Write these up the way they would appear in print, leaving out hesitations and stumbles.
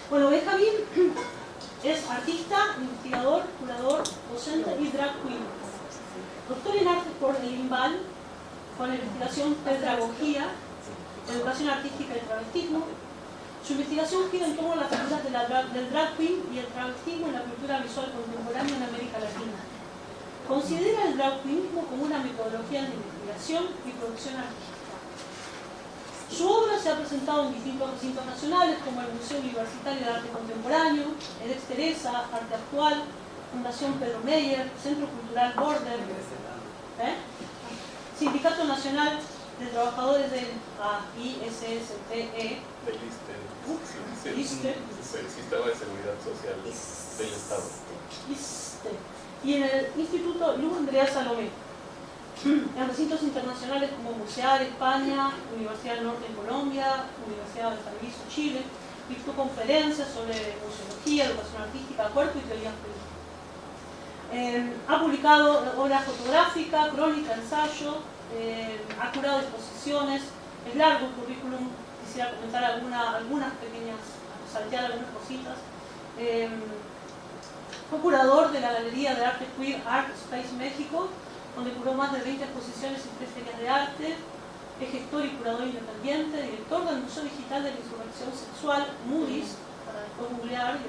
Bueno, Benjamín es artista, investigador, curador, docente y drag queen. Doctor en arte por el IMBAL, con la investigación Pedagogía, Educación Artística y Travestismo. Su investigación gira en torno a las figuras del drag queen y el travestismo en la cultura visual contemporánea en América Latina. Considera el drag queenismo como una metodología de investigación y producción artística. Su obra se ha presentado en distintos recintos nacionales como el Museo Universitario de Arte Contemporáneo, Edex Teresa, Arte Actual, Fundación Pedro Meyer, Centro Cultural Border, Sindicato Nacional de Trabajadores del ISSTE, el Sistema de Seguridad Social del Estado. Y en el Instituto Luz Andrea Salomé, en recintos internacionales como Musear, España, Universidad del Norte en Colombia, Universidad de Valparaíso, Chile, dictó conferencias sobre museología, educación artística, cuerpo y teoría política. Ha publicado obra fotográfica, crónica, ensayo, ha curado exposiciones, es largo el currículum, quisiera comentar algunas pequeñas, saltear algunas cositas. Fue curador de la Galería de Arte Queer Art Space México, donde curó más de 20 exposiciones y 3 ferias de arte. Es gestor y curador independiente, director del Museo Digital de la Insurrección Sexual, Moody's, para después googlear y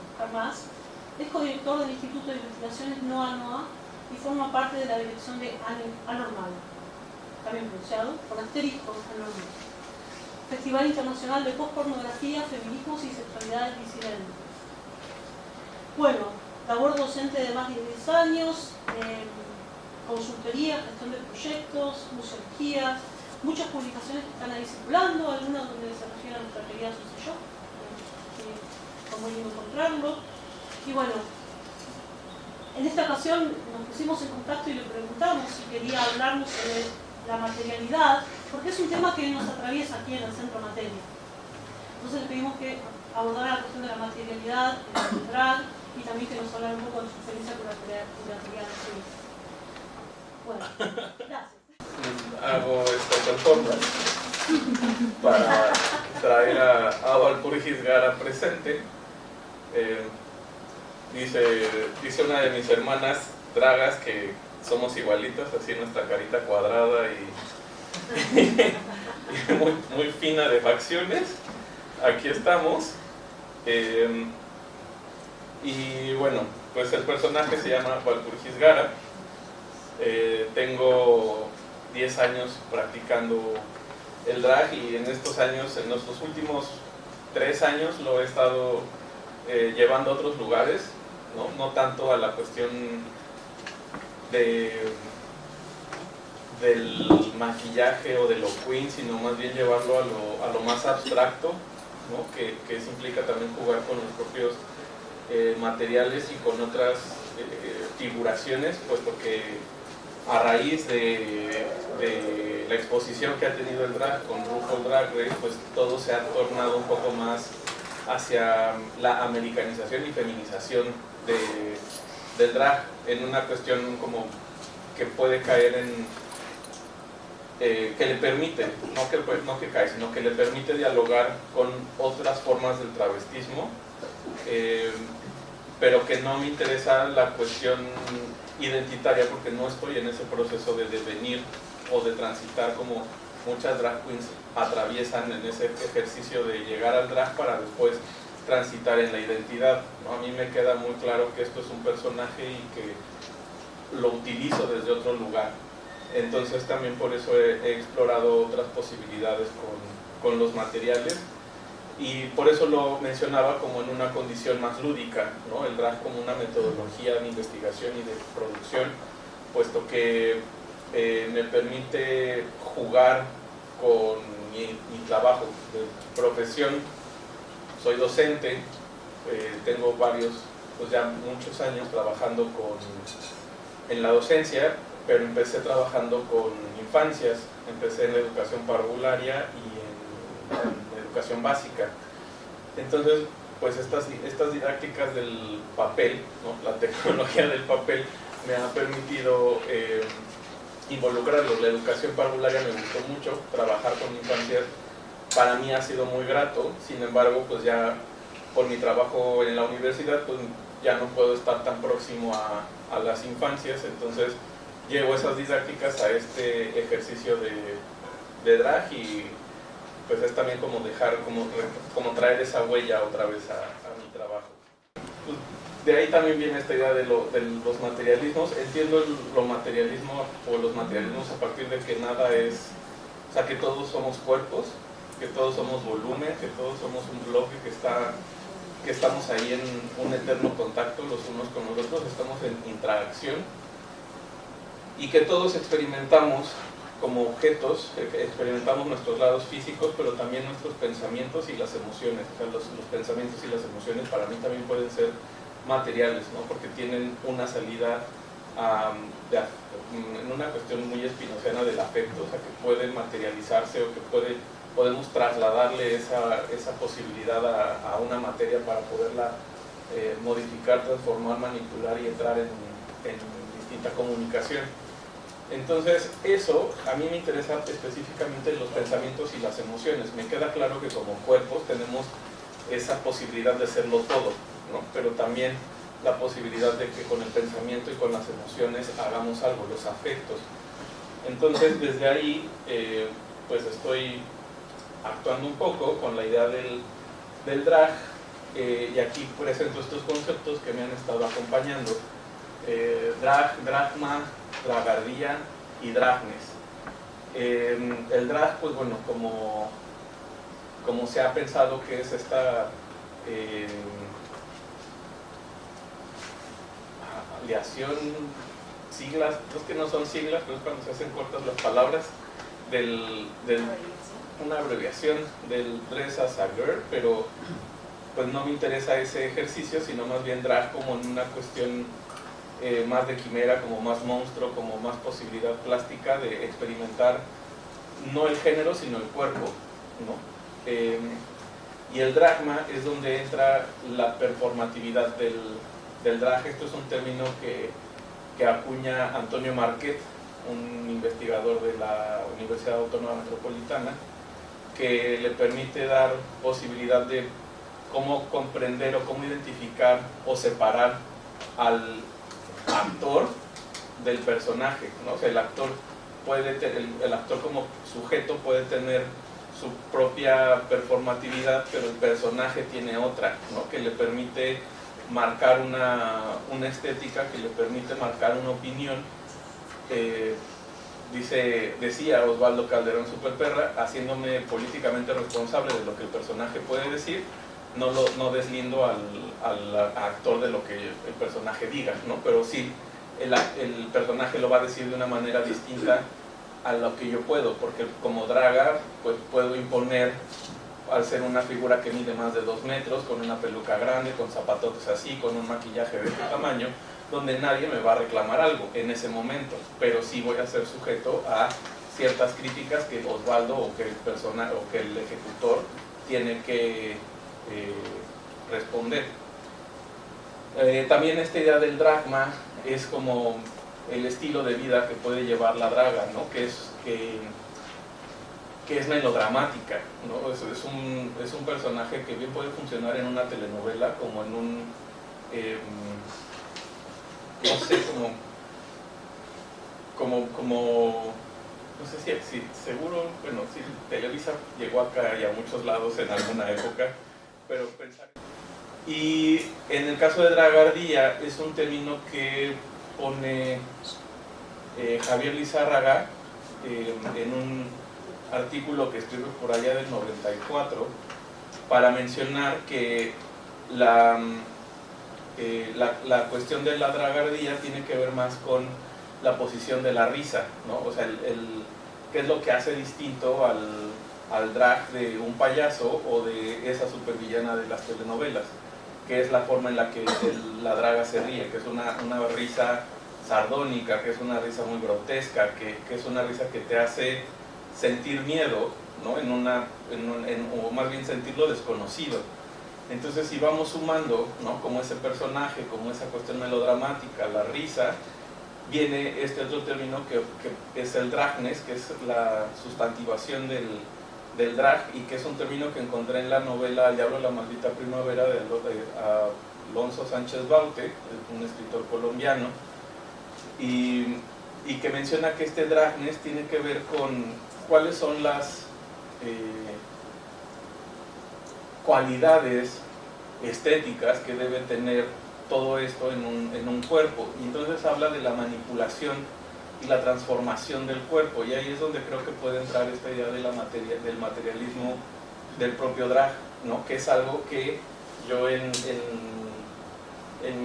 buscar más. Es codirector del Instituto de Investigaciones NOA y forma parte de la dirección de Anormal, también pronunciado con asterisco Anormal. Festival Internacional de Postpornografía, Feminismos y Sexualidades Disidentes. Bueno, labor docente de más de 10 años, consultoría, gestión de proyectos, museología, muchas publicaciones que están ahí circulando, algunas donde se refiere a nuestra querida Susi yo, como lindo encontrarlo. Y bueno, en esta ocasión nos pusimos en contacto y le preguntamos si quería hablarnos sobre la materialidad, porque es un tema que nos atraviesa aquí en el Centro Materia. Entonces le pedimos que abordara la cuestión de la materialidad, el drag, y también que nos hablara un poco de su experiencia curatorial. Bueno, gracias. Hago esta performance para traer a Walpurgis Gara presente. Dice una de mis hermanas dragas que somos igualitas, así nuestra carita cuadrada y muy fina de facciones. Aquí estamos. Y bueno, pues el personaje se llama Walpurgis Gara. Tengo 10 años practicando el drag y en estos años, en los últimos 3 años lo he estado llevando a otros lugares, no tanto a la cuestión del maquillaje o de lo queen, sino más bien llevarlo a lo más abstracto, ¿no? que eso implica también jugar con los propios materiales y con otras figuraciones, puesto que a raíz de la exposición que ha tenido el drag con RuPaul Drag Race, pues todo se ha tornado un poco más hacia la americanización y feminización del drag, en una cuestión como que puede caer en que le permite, no que cae, sino que le permite dialogar con otras formas del travestismo, pero que no me interesa la cuestión identitaria, porque no estoy en ese proceso de devenir o de transitar como muchas drag queens atraviesan en ese ejercicio de llegar al drag para después transitar en la identidad, ¿no? A mí me queda muy claro que esto es un personaje y que lo utilizo desde otro lugar. Entonces también por eso he explorado otras posibilidades con los materiales, y por eso lo mencionaba como en una condición más lúdica, ¿no? El drag como una metodología de investigación y de producción, puesto que me permite jugar con mi trabajo de profesión. Soy docente, tengo pues ya muchos años trabajando en la docencia, pero empecé trabajando con infancias, empecé en la educación parvularia y en educación básica. Entonces, pues estas didácticas del papel, ¿no? La tecnología del papel me ha permitido involucrarlos. La educación parvularia me gustó mucho, trabajar con infancias para mí ha sido muy grato. Sin embargo, pues ya por mi trabajo en la universidad, pues ya no puedo estar tan próximo a las infancias, entonces llevo esas didácticas a este ejercicio de drag y pues es también como dejar, como traer esa huella otra vez a mi trabajo. Pues, de ahí también viene esta idea de los materialismos. Entiendo los materialismos a partir de que nada es, o sea, que todos somos cuerpos, que todos somos volumen, que todos somos un bloque que estamos ahí en un eterno contacto los unos con los otros, estamos en interacción y que todos experimentamos como objetos, experimentamos nuestros lados físicos, pero también nuestros pensamientos y las emociones. O sea, los pensamientos y las emociones para mí también pueden ser materiales, ¿no? Porque tienen una salida en una cuestión muy espinociana del afecto, o sea, que puede materializarse o que podemos trasladarle esa posibilidad a una materia para poderla modificar, transformar, manipular y entrar en distinta comunicación. Entonces, eso a mí me interesa específicamente los pensamientos y las emociones. Me queda claro que como cuerpos tenemos esa posibilidad de serlo todo, ¿no? Pero también la posibilidad de que con el pensamiento y con las emociones hagamos algo, los afectos. Entonces, desde ahí, pues estoy actuando un poco con la idea del drag, y aquí presento estos conceptos que me han estado acompañando. Drag, dragma, dragardía y dragnes. El drag, pues bueno, como se ha pensado que es esta aleación, siglas, no es que no son siglas, pero es cuando se hacen cortas las palabras, una abreviación del dress as a girl, pero pues no me interesa ese ejercicio, sino más bien drag como en una cuestión más de quimera, como más monstruo, como más posibilidad plástica de experimentar no el género sino el cuerpo, ¿no? Y el dragma es donde entra la performatividad del drag. Esto es un término que acuña Antonio Marquet, un investigador de la Universidad Autónoma Metropolitana, que le permite dar posibilidad de cómo comprender o cómo identificar o separar al actor del personaje, ¿no? O sea, el actor como sujeto puede tener su propia performatividad, pero el personaje tiene otra, ¿no? Que le permite marcar una estética, que le permite marcar una opinión. Decía Osvaldo Calderón Superperra, haciéndome políticamente responsable de lo que el personaje puede decir, no deslindo al actor de lo que el personaje diga, ¿no? Pero sí, el personaje lo va a decir de una manera distinta a lo que yo puedo, porque como draga pues puedo imponer, al ser una figura que mide más de 2 metros, con una peluca grande, con zapatotes así, con un maquillaje de este tamaño, donde nadie me va a reclamar algo en ese momento, pero sí voy a ser sujeto a ciertas críticas que Osvaldo o que el ejecutor tiene que responder. También esta idea del dragma es como el estilo de vida que puede llevar la draga, ¿no? que es melodramática, ¿no? Es un personaje que bien puede funcionar en una telenovela como en un no sé, no sé si seguro, bueno, si Televisa llegó acá y a muchos lados en alguna época, pero pensar. Y en el caso de dragardía es un término que pone Javier Lizárraga en un artículo que escribe por allá del 94 para mencionar que la cuestión de la dragardía tiene que ver más con la posición de la risa, ¿no? O sea, qué es lo que hace distinto al drag de un payaso o de esa supervillana de las telenovelas, que es la forma en la que la draga se ríe, que es una risa sardónica, que es una risa muy grotesca, que es una risa que te hace sentir miedo, ¿no? O más bien sentir lo desconocido. Entonces, si vamos sumando, ¿no? Como ese personaje, como esa cuestión melodramática, la risa, viene este otro término que es el dragnes, que es la sustantivación del drag, y que es un término que encontré en la novela El diablo, la maldita primavera de Alonso Sánchez Baute, un escritor colombiano, y que menciona que este dragness tiene que ver con cuáles son las cualidades estéticas que debe tener todo esto en un cuerpo, y entonces habla de la manipulación y la transformación del cuerpo, y ahí es donde creo que puede entrar esta idea de del materialismo del propio drag, ¿no? Que es algo que yo en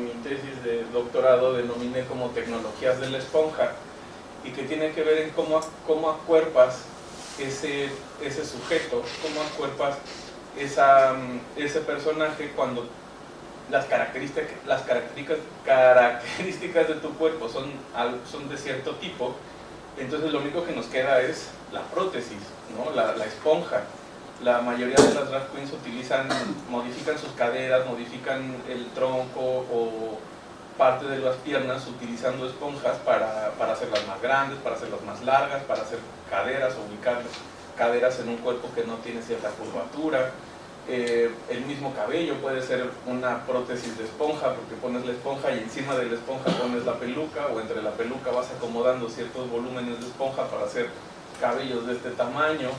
mi tesis de doctorado denominé como tecnologías de la esponja, y que tiene que ver en cómo acuerpas ese sujeto, cómo acuerpas ese personaje cuando las características de tu cuerpo son de cierto tipo. Entonces lo único que nos queda es la prótesis, ¿no? la esponja. La mayoría de las drag queens modifican sus caderas, modifican el tronco o parte de las piernas utilizando esponjas para hacerlas más grandes, para hacerlas más largas, para hacer caderas o ubicar caderas en un cuerpo que no tiene cierta curvatura. El mismo cabello puede ser una prótesis de esponja, porque pones la esponja y encima de la esponja pones la peluca, o entre la peluca vas acomodando ciertos volúmenes de esponja para hacer cabellos de este tamaño.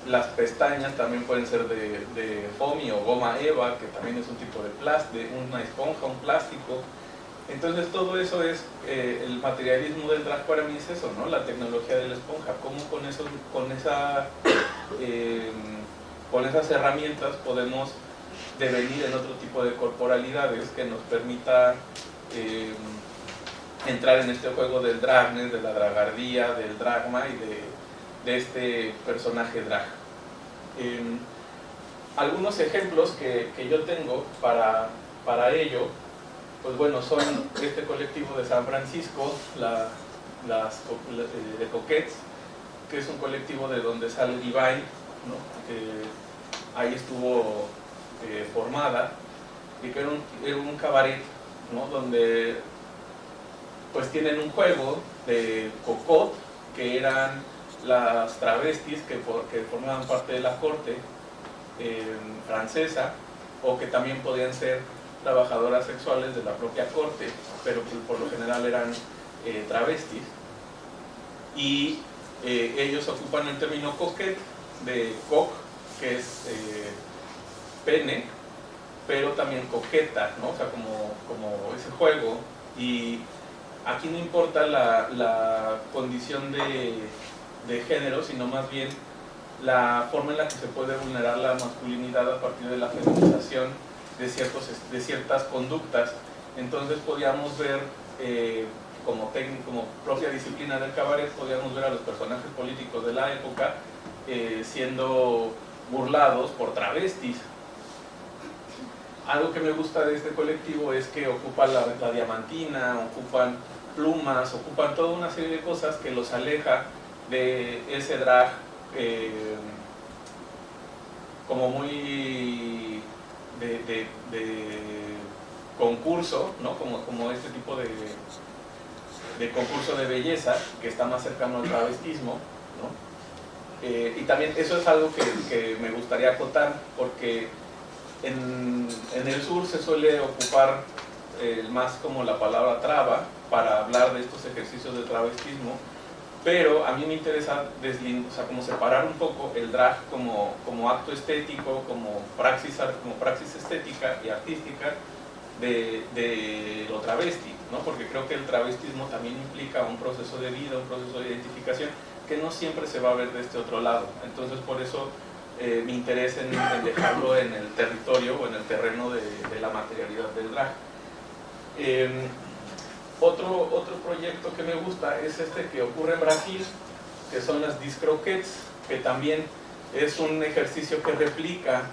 Las pestañas también pueden ser de foamy o goma eva, que también es un tipo de una esponja, un plástico. Entonces todo eso es, el materialismo del drag para mí es eso, ¿no? La tecnología de la esponja, cómo con esas herramientas podemos devenir en otro tipo de corporalidades que nos permita entrar en este juego del dragness, de la dragardía, del dragma y de este personaje drag. Algunos ejemplos que yo tengo para ello, pues bueno, son este colectivo de San Francisco, de Coquettes, que es un colectivo de donde sale Divine, ¿no? Que ahí estuvo formada, y que era un cabaret, ¿no? Donde pues tienen un juego de cocotte, que eran las travestis que formaban parte de la corte francesa, o que también podían ser trabajadoras sexuales de la propia corte, pero que por lo general eran travestis, y ellos ocupan el término coquette, de coq, que es pene, pero también coqueta, ¿no? O sea, como ese juego. Y aquí no importa la condición de género, sino más bien la forma en la que se puede vulnerar la masculinidad a partir de la feminización de ciertas conductas. Entonces podíamos ver, como propia disciplina del cabaret, podíamos ver a los personajes políticos de la época siendo burlados por travestis. Algo que me gusta de este colectivo es que ocupan la diamantina, ocupan plumas, ocupan toda una serie de cosas que los aleja de ese drag como muy de concurso, ¿no? Como este tipo de concurso de belleza que está más cercano al travestismo, ¿no? Y también eso es algo que me gustaría acotar, porque en el sur se suele ocupar más como la palabra traba para hablar de estos ejercicios de travestismo, pero a mí me interesa como separar un poco el drag como acto estético, como praxis estética y artística de lo travesti, ¿no? Porque creo que el travestismo también implica un proceso de vida, un proceso de identificación que no siempre se va a ver de este otro lado. Entonces por eso mi interés en dejarlo en el territorio o en el terreno de la materialidad del drag. Otro proyecto que me gusta es este que ocurre en Brasil, que son las discroquettes, que también es un ejercicio que replica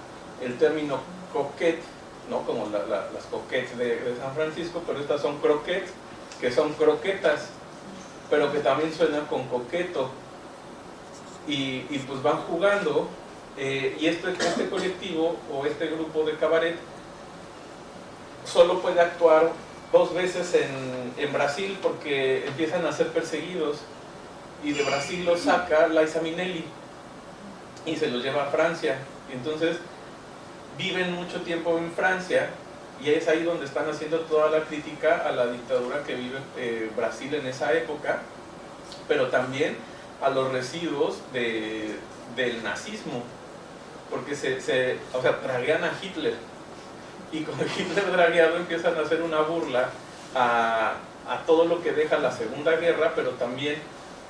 el término coquette, ¿no? Como las coquettes de San Francisco, pero estas son croquettes, que son croquetas, pero que también suenan con coqueto, y pues van jugando, y este colectivo o este grupo de cabaret solo puede actuar 2 veces en Brasil, porque empiezan a ser perseguidos, y de Brasil lo saca Liza Minnelli, y se los lleva a Francia. Entonces viven mucho tiempo en Francia y es ahí donde están haciendo toda la crítica a la dictadura que vive Brasil en esa época, pero también a los residuos del nazismo, porque o sea, draguean a Hitler, y con Hitler dragueado empiezan a hacer una burla a todo lo que deja la Segunda Guerra, pero también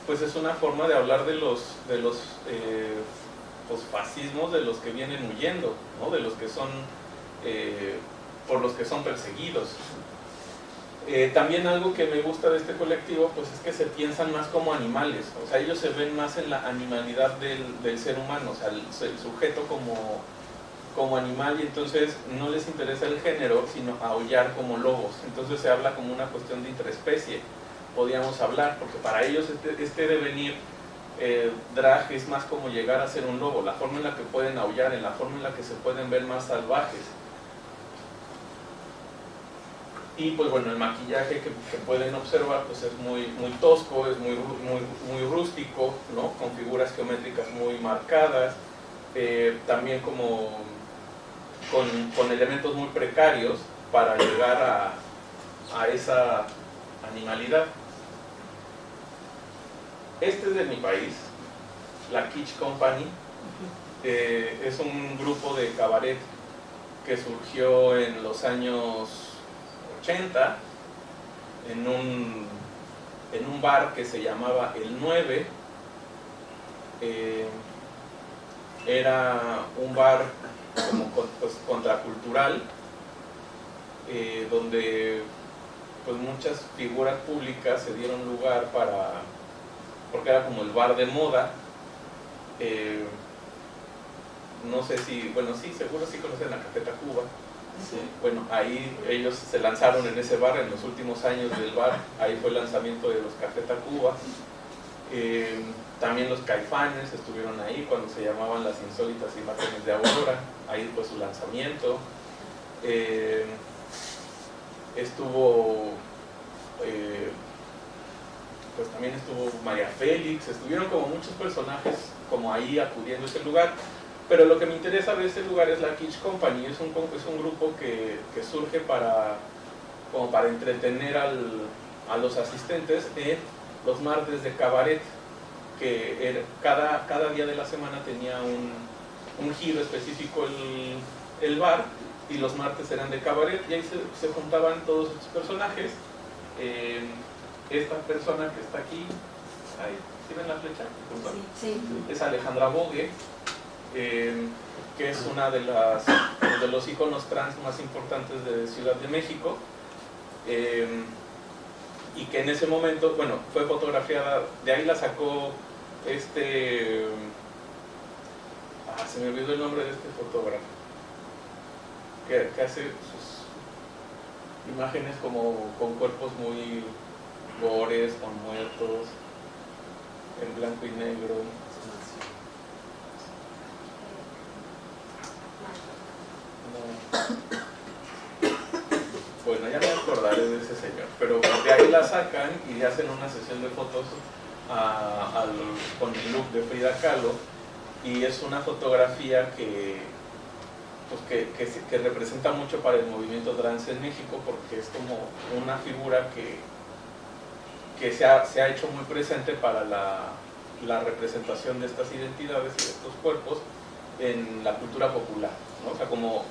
pues es una forma de hablar de los pues, fascismos de los que vienen huyendo, ¿no? De los que son por los que son perseguidos. También algo que me gusta de este colectivo pues es que se piensan más como animales, o sea, ellos se ven más en la animalidad del ser humano, o sea, el sujeto como animal, y entonces no les interesa el género, sino aullar como lobos. Entonces se habla como una cuestión de interespecie, podríamos hablar, porque para ellos este devenir drag es más como llegar a ser un lobo, la forma en la que pueden aullar, en la forma en la que se pueden ver más salvajes. Y pues bueno, el maquillaje que pueden observar pues es muy tosco, es muy rústico, ¿no? Con figuras geométricas muy marcadas, también como con elementos muy precarios para llegar a esa animalidad. Este es de mi país, la Kitsch Company. Es un grupo de cabaret que surgió en los años 80 en un bar que se llamaba El 9. Era un bar como pues, contracultural, donde pues muchas figuras públicas se dieron lugar porque era como el bar de moda. No sé si, bueno, sí, seguro sí conocen la Café Tacuba. Sí. Bueno, ahí ellos se lanzaron en ese bar en los últimos años del bar, ahí fue el lanzamiento de los Café Tacuba. También los Caifanes estuvieron ahí cuando se llamaban Las Insólitas Imágenes de Aurora, ahí fue su lanzamiento. Estuvo pues también estuvo María Félix, estuvieron como muchos personajes como ahí acudiendo a ese lugar, pero lo que me interesa de ese lugar es la Kitsch Company. Es un grupo que surge como para entretener a los asistentes en los martes de cabaret, que cada día de la semana tenía un giro específico el bar, y los martes eran de cabaret, y ahí se juntaban todos estos personajes. Esta persona que está aquí, ahí, ¿sí ven la flecha? Sí. Es Alejandra Bogue, que es una de los íconos trans más importantes de Ciudad de México, y que en ese momento, bueno, fue fotografiada, de ahí la sacó se me olvidó el nombre de este fotógrafo, que hace sus imágenes como con cuerpos muy gores, con muertos, en blanco y negro. Bueno, ya me acordaré de ese señor, pero de ahí la sacan y le hacen una sesión de fotos con el look de Frida Kahlo, y es una fotografía que representa mucho para el movimiento trans en México, porque es como una figura que se ha hecho muy presente para la representación de estas identidades y de estos cuerpos en la cultura popular, ¿no? O sea, como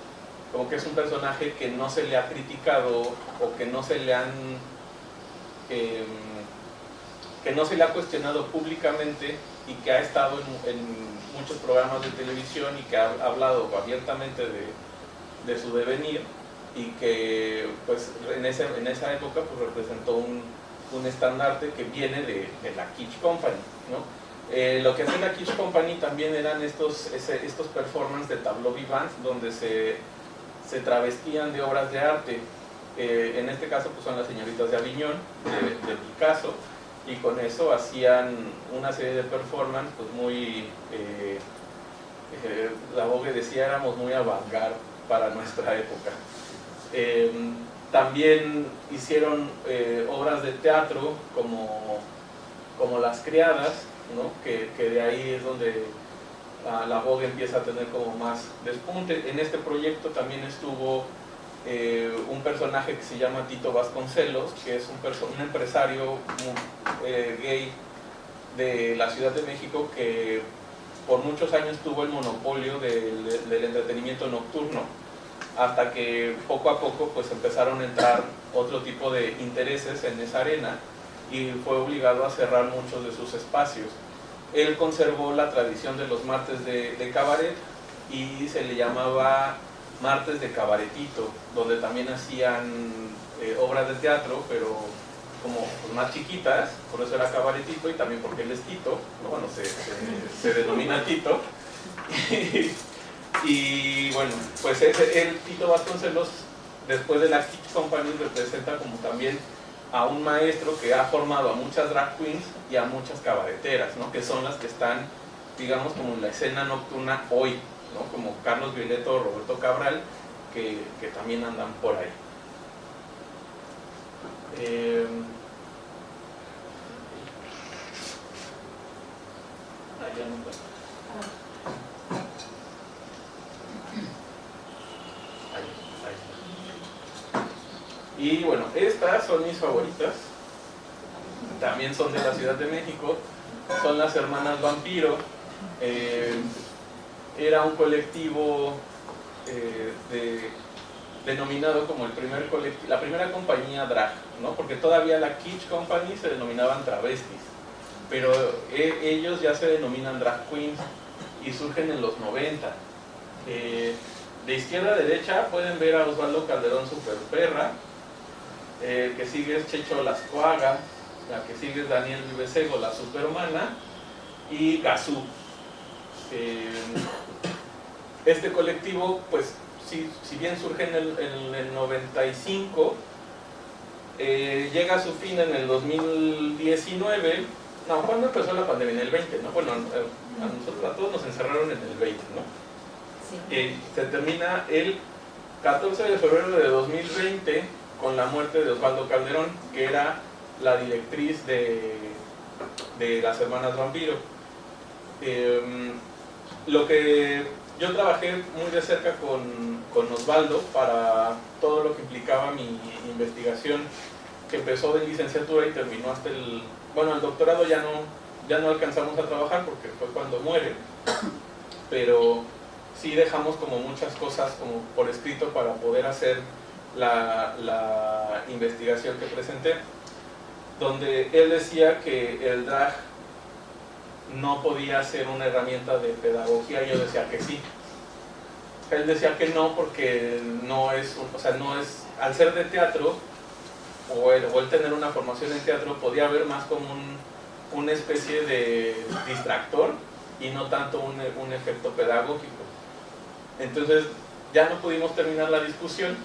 que es un personaje que no se le ha criticado, o que no se le ha cuestionado públicamente, y que ha estado en muchos programas de televisión, y que ha hablado abiertamente de su devenir, y que pues en esa época pues representó un estandarte que viene de la Kitsch Company, ¿no? Lo que hacía la Kitsch Company también eran estos performances de tableau vivant, donde se travestían de obras de arte. En este caso pues son las señoritas de Aviñón, de Picasso, y con eso hacían una serie de performances pues muy, la Vogue decía, éramos muy avant-garde para nuestra época. También hicieron obras de teatro como Las Criadas, ¿no? que de ahí es donde la vogue empieza a tener como más despunte. En este proyecto también estuvo un personaje que se llama Tito Vasconcelos, que es un empresario gay de la Ciudad de México que por muchos años tuvo el monopolio del entretenimiento nocturno, hasta que poco a poco pues empezaron a entrar otro tipo de intereses en esa arena y fue obligado a cerrar muchos de sus espacios. Él conservó la tradición de los martes de cabaret y se le llamaba martes de cabaretito, donde también hacían obras de teatro, pero como pues, más chiquitas, por eso era cabaretito, y también porque él es Tito, ¿no? Bueno, se denomina Tito. Y bueno, pues el Tito Vasconcelos, después de la Kitsch Company, representa como también a un maestro que ha formado a muchas drag queens y a muchas cabareteras, ¿no? Que son las que están, digamos, como en la escena nocturna hoy, ¿no? Como Carlos Violeto o Roberto Cabral, que también andan por ahí. Ya no puedo. Y bueno, estas son mis favoritas, también son de la Ciudad de México, son las Hermanas Vampiro. Era un colectivo denominado como la primera compañía drag, ¿no? Porque todavía la Kitsch Company se denominaban travestis, pero ellos ya se denominan drag queens y surgen en los 90. De izquierda a derecha pueden ver a Osvaldo Calderón Superperra, que sigue es Checho Lascoaga, la que sigue es Daniel Vivesego, la Supermana, y Gazú. Este colectivo, pues, si bien surge en el 95, llega a su fin en el 2019. No, ¿cuándo empezó la pandemia? En el 20, ¿no? Bueno, a todos nos encerraron en el 20, ¿no? Sí. Se termina el 14 de febrero de 2020 con la muerte de Osvaldo Calderón, que era la directriz de las Hermanas Vampiro. Lo que yo trabajé muy de cerca con Osvaldo para todo lo que implicaba mi investigación, que empezó de licenciatura y terminó hasta el doctorado. Ya no alcanzamos a trabajar porque fue cuando muere, pero sí dejamos como muchas cosas como por escrito para poder hacer la investigación que presenté, donde él decía que el drag no podía ser una herramienta de pedagogía, y yo decía que sí. Él decía que no, porque no es, al ser de teatro, o él tener una formación en teatro, podía haber más como una especie de distractor y no tanto un efecto pedagógico. Entonces ya no pudimos terminar la discusión,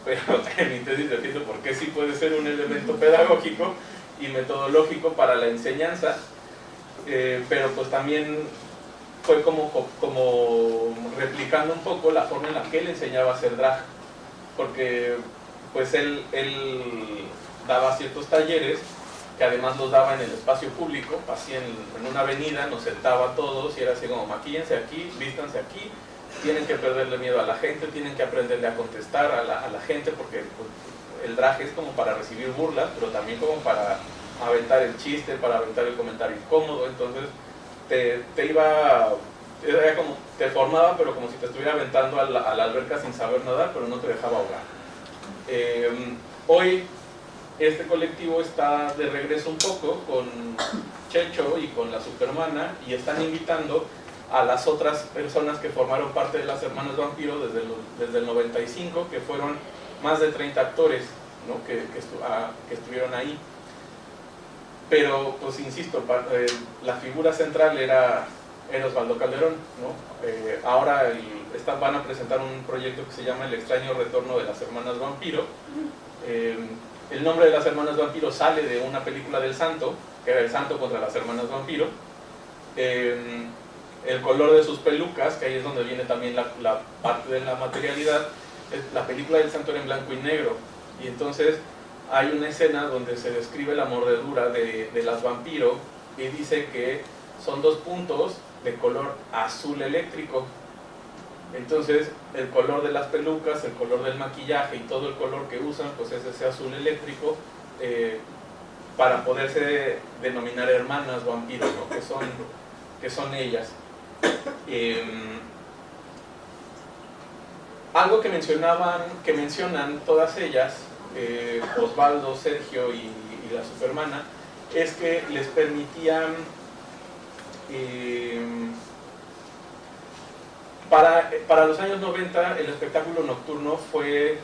pero en mi tesis defiendo por qué sí puede ser un elemento pedagógico y metodológico para la enseñanza, pero pues también fue como replicando un poco la forma en la que él enseñaba a hacer drag, porque pues él daba ciertos talleres que además los daba en el espacio público, así en una avenida, nos sentaba a todos y era así como: maquíllense aquí, vístanse aquí, tienen que perderle miedo a la gente, tienen que aprenderle a contestar a la gente, porque pues, el drag es como para recibir burlas, pero también como para aventar el chiste, para aventar el comentario incómodo. Entonces era como, te formaba, pero como si te estuviera aventando a la alberca sin saber nadar, pero no te dejaba ahogar. Hoy este colectivo está de regreso un poco con Checho y con la Supermana, y están invitando a las otras personas que formaron parte de las Hermanas Vampiro desde el 95, que fueron más de 30 actores, ¿no? que estuvieron ahí. Pero, pues insisto, la figura central era Osvaldo Calderón, ¿no? Ahora van a presentar un proyecto que se llama El extraño retorno de las Hermanas Vampiro. El nombre de las Hermanas Vampiro sale de una película del Santo, que era El Santo contra las Hermanas Vampiro. El color de sus pelucas, que ahí es donde viene también la parte de la materialidad. La película del Santo era en blanco y negro, y entonces hay una escena donde se describe la mordedura de las vampiro, y dice que son 2 puntos de color azul eléctrico. Entonces el color de las pelucas, el color del maquillaje y todo el color que usan, pues es ese azul eléctrico, para poderse denominar hermanas vampiros, ¿no? que son ellas. Algo que mencionan todas ellas, Osvaldo, Sergio y la supermana, es que les permitían para los años 90 el espectáculo nocturno fue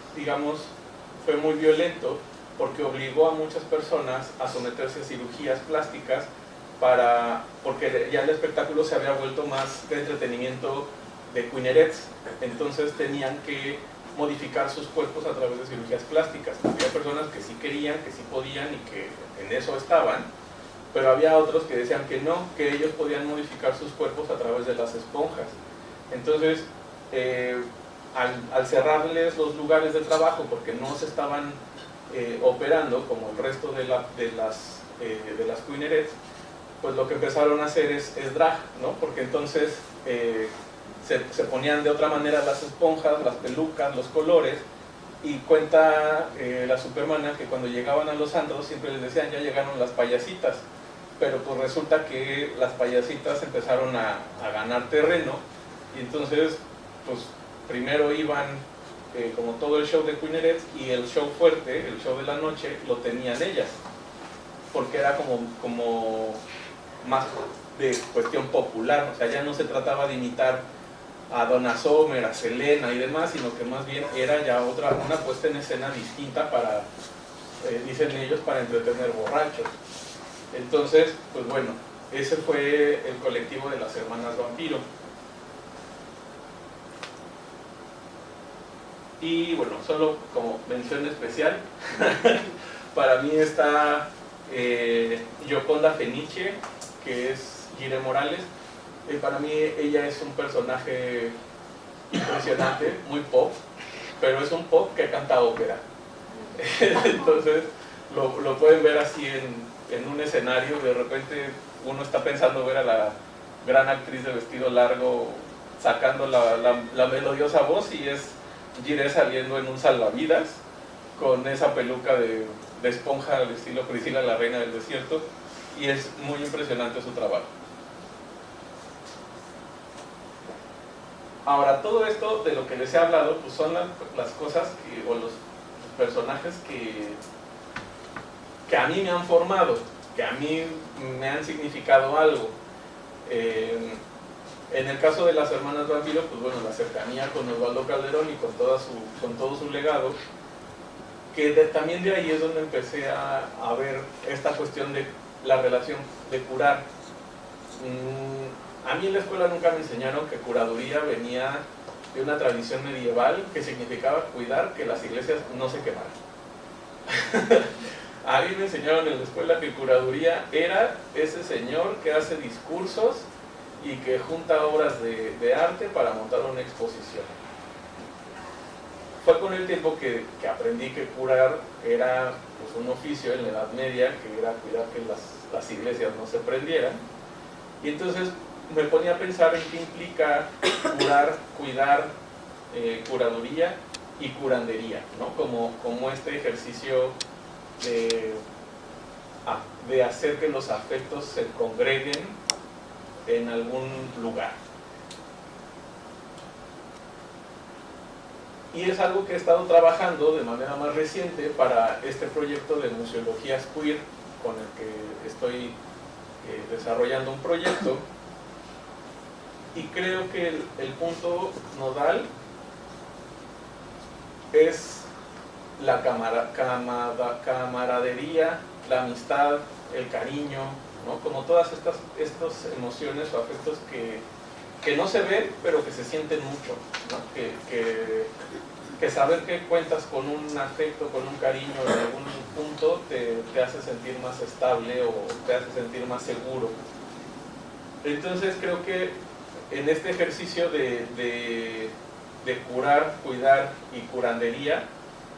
muy violento, porque obligó a muchas personas a someterse a cirugías plásticas porque ya el espectáculo se había vuelto más de entretenimiento de cuinerets. Entonces tenían que modificar sus cuerpos a través de cirugías plásticas. Había personas que sí querían, que sí podían y que en eso estaban, pero había otros que decían que no, que ellos podían modificar sus cuerpos a través de las esponjas. Entonces, al cerrarles los lugares de trabajo porque no se estaban operando como el resto de las cuinerets, pues lo que empezaron a hacer es drag, ¿no? Porque entonces se ponían de otra manera las esponjas, las pelucas, los colores, y cuenta la supermana que cuando llegaban a los antros siempre les decían: ya llegaron las payasitas, pero pues resulta que las payasitas empezaron a ganar terreno, y entonces pues primero iban como todo el show de cuinerets, y el show fuerte, el show de la noche, lo tenían ellas, porque era como más de cuestión popular. O sea, ya no se trataba de imitar a Donna Summer, a Selena y demás, sino que más bien era ya una puesta en escena distinta para, dicen ellos, para entretener borrachos. Entonces, pues bueno, ese fue el colectivo de las hermanas vampiro. Y bueno, solo como mención especial, para mí está Gioconda Fenice, que es Gire Morales. Para mí ella es un personaje impresionante, muy pop, pero es un pop que canta ópera. Entonces lo pueden ver así en un escenario. De repente uno está pensando ver a la gran actriz de vestido largo sacando la melodiosa voz, y es Gire saliendo en un salvavidas con esa peluca de esponja al estilo Priscila, la reina del desierto, y es muy impresionante su trabajo. Ahora, todo esto de lo que les he hablado, pues son las cosas o los personajes que a mí me han formado, que a mí me han significado algo. En el caso de las hermanas vampiro, pues bueno, la cercanía con Osvaldo Calderón y con todo su legado, que también de ahí es donde empecé a ver esta cuestión de la relación de curar. A mí en la escuela nunca me enseñaron que curaduría venía de una tradición medieval que significaba cuidar que las iglesias no se quemaran. A mí me enseñaron en la escuela que curaduría era ese señor que hace discursos y que junta obras de arte para montar una exposición. Fue con el tiempo que aprendí que curar era pues, un oficio en la Edad Media, que era cuidar que las iglesias no se prendieran. Y entonces me ponía a pensar en qué implica curar, cuidar, curaduría y curandería, ¿no? Como este ejercicio de hacer que los afectos se congreguen en algún lugar. Y es algo que he estado trabajando de manera más reciente para este proyecto de museologías queer, con el que estoy desarrollando un proyecto. Y creo que el punto nodal es la camaradería, la amistad, el cariño, ¿no? Como todas estas emociones o afectos que no se ven, pero que se sienten mucho, ¿no? Que saber que cuentas con un afecto, con un cariño en algún punto te hace sentir más estable o te hace sentir más seguro. Entonces creo que en este ejercicio de curar, cuidar y curandería,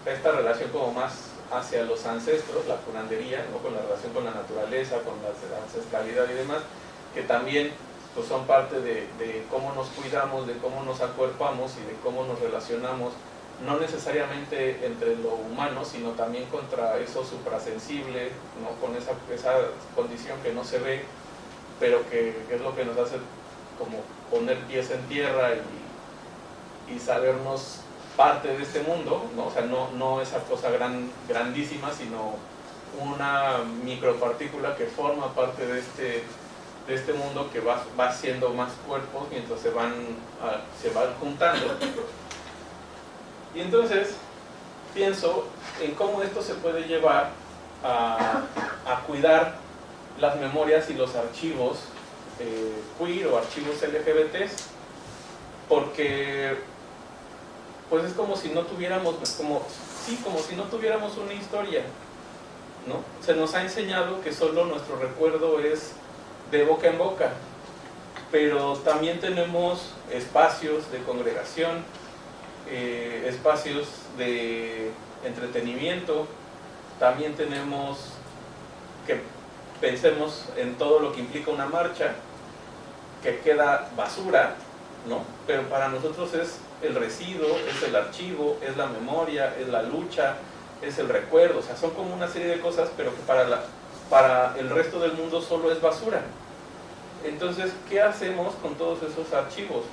esta relación como más hacia los ancestros, la curandería, ¿no? Con la relación con la naturaleza, con la ancestralidad y demás, que también pues, son parte de cómo nos cuidamos, de cómo nos acuerpamos y de cómo nos relacionamos, no necesariamente entre lo humano, sino también contra eso suprasensible, ¿no? Con esa condición que no se ve, pero que es lo que nos hace como poner pies en tierra y sabernos parte de este mundo, ¿no? O sea, no esa cosa grandísima, sino una micropartícula que forma parte de este mundo, que va haciendo más cuerpos mientras se van juntando. Y entonces pienso en cómo esto se puede llevar a cuidar las memorias y los archivos queer o archivos LGBTs, porque pues es como si no tuviéramos, como si no tuviéramos una historia, ¿no? Se nos ha enseñado que solo nuestro recuerdo es de boca en boca, pero también tenemos espacios de congregación, espacios de entretenimiento, también tenemos que pensemos en todo lo que implica una marcha, que queda basura, ¿no? Pero para nosotros es el residuo, es el archivo, es la memoria, es la lucha, es el recuerdo, o sea, son como una serie de cosas, pero que para el resto del mundo solo es basura. Entonces, ¿qué hacemos con todos esos archivos?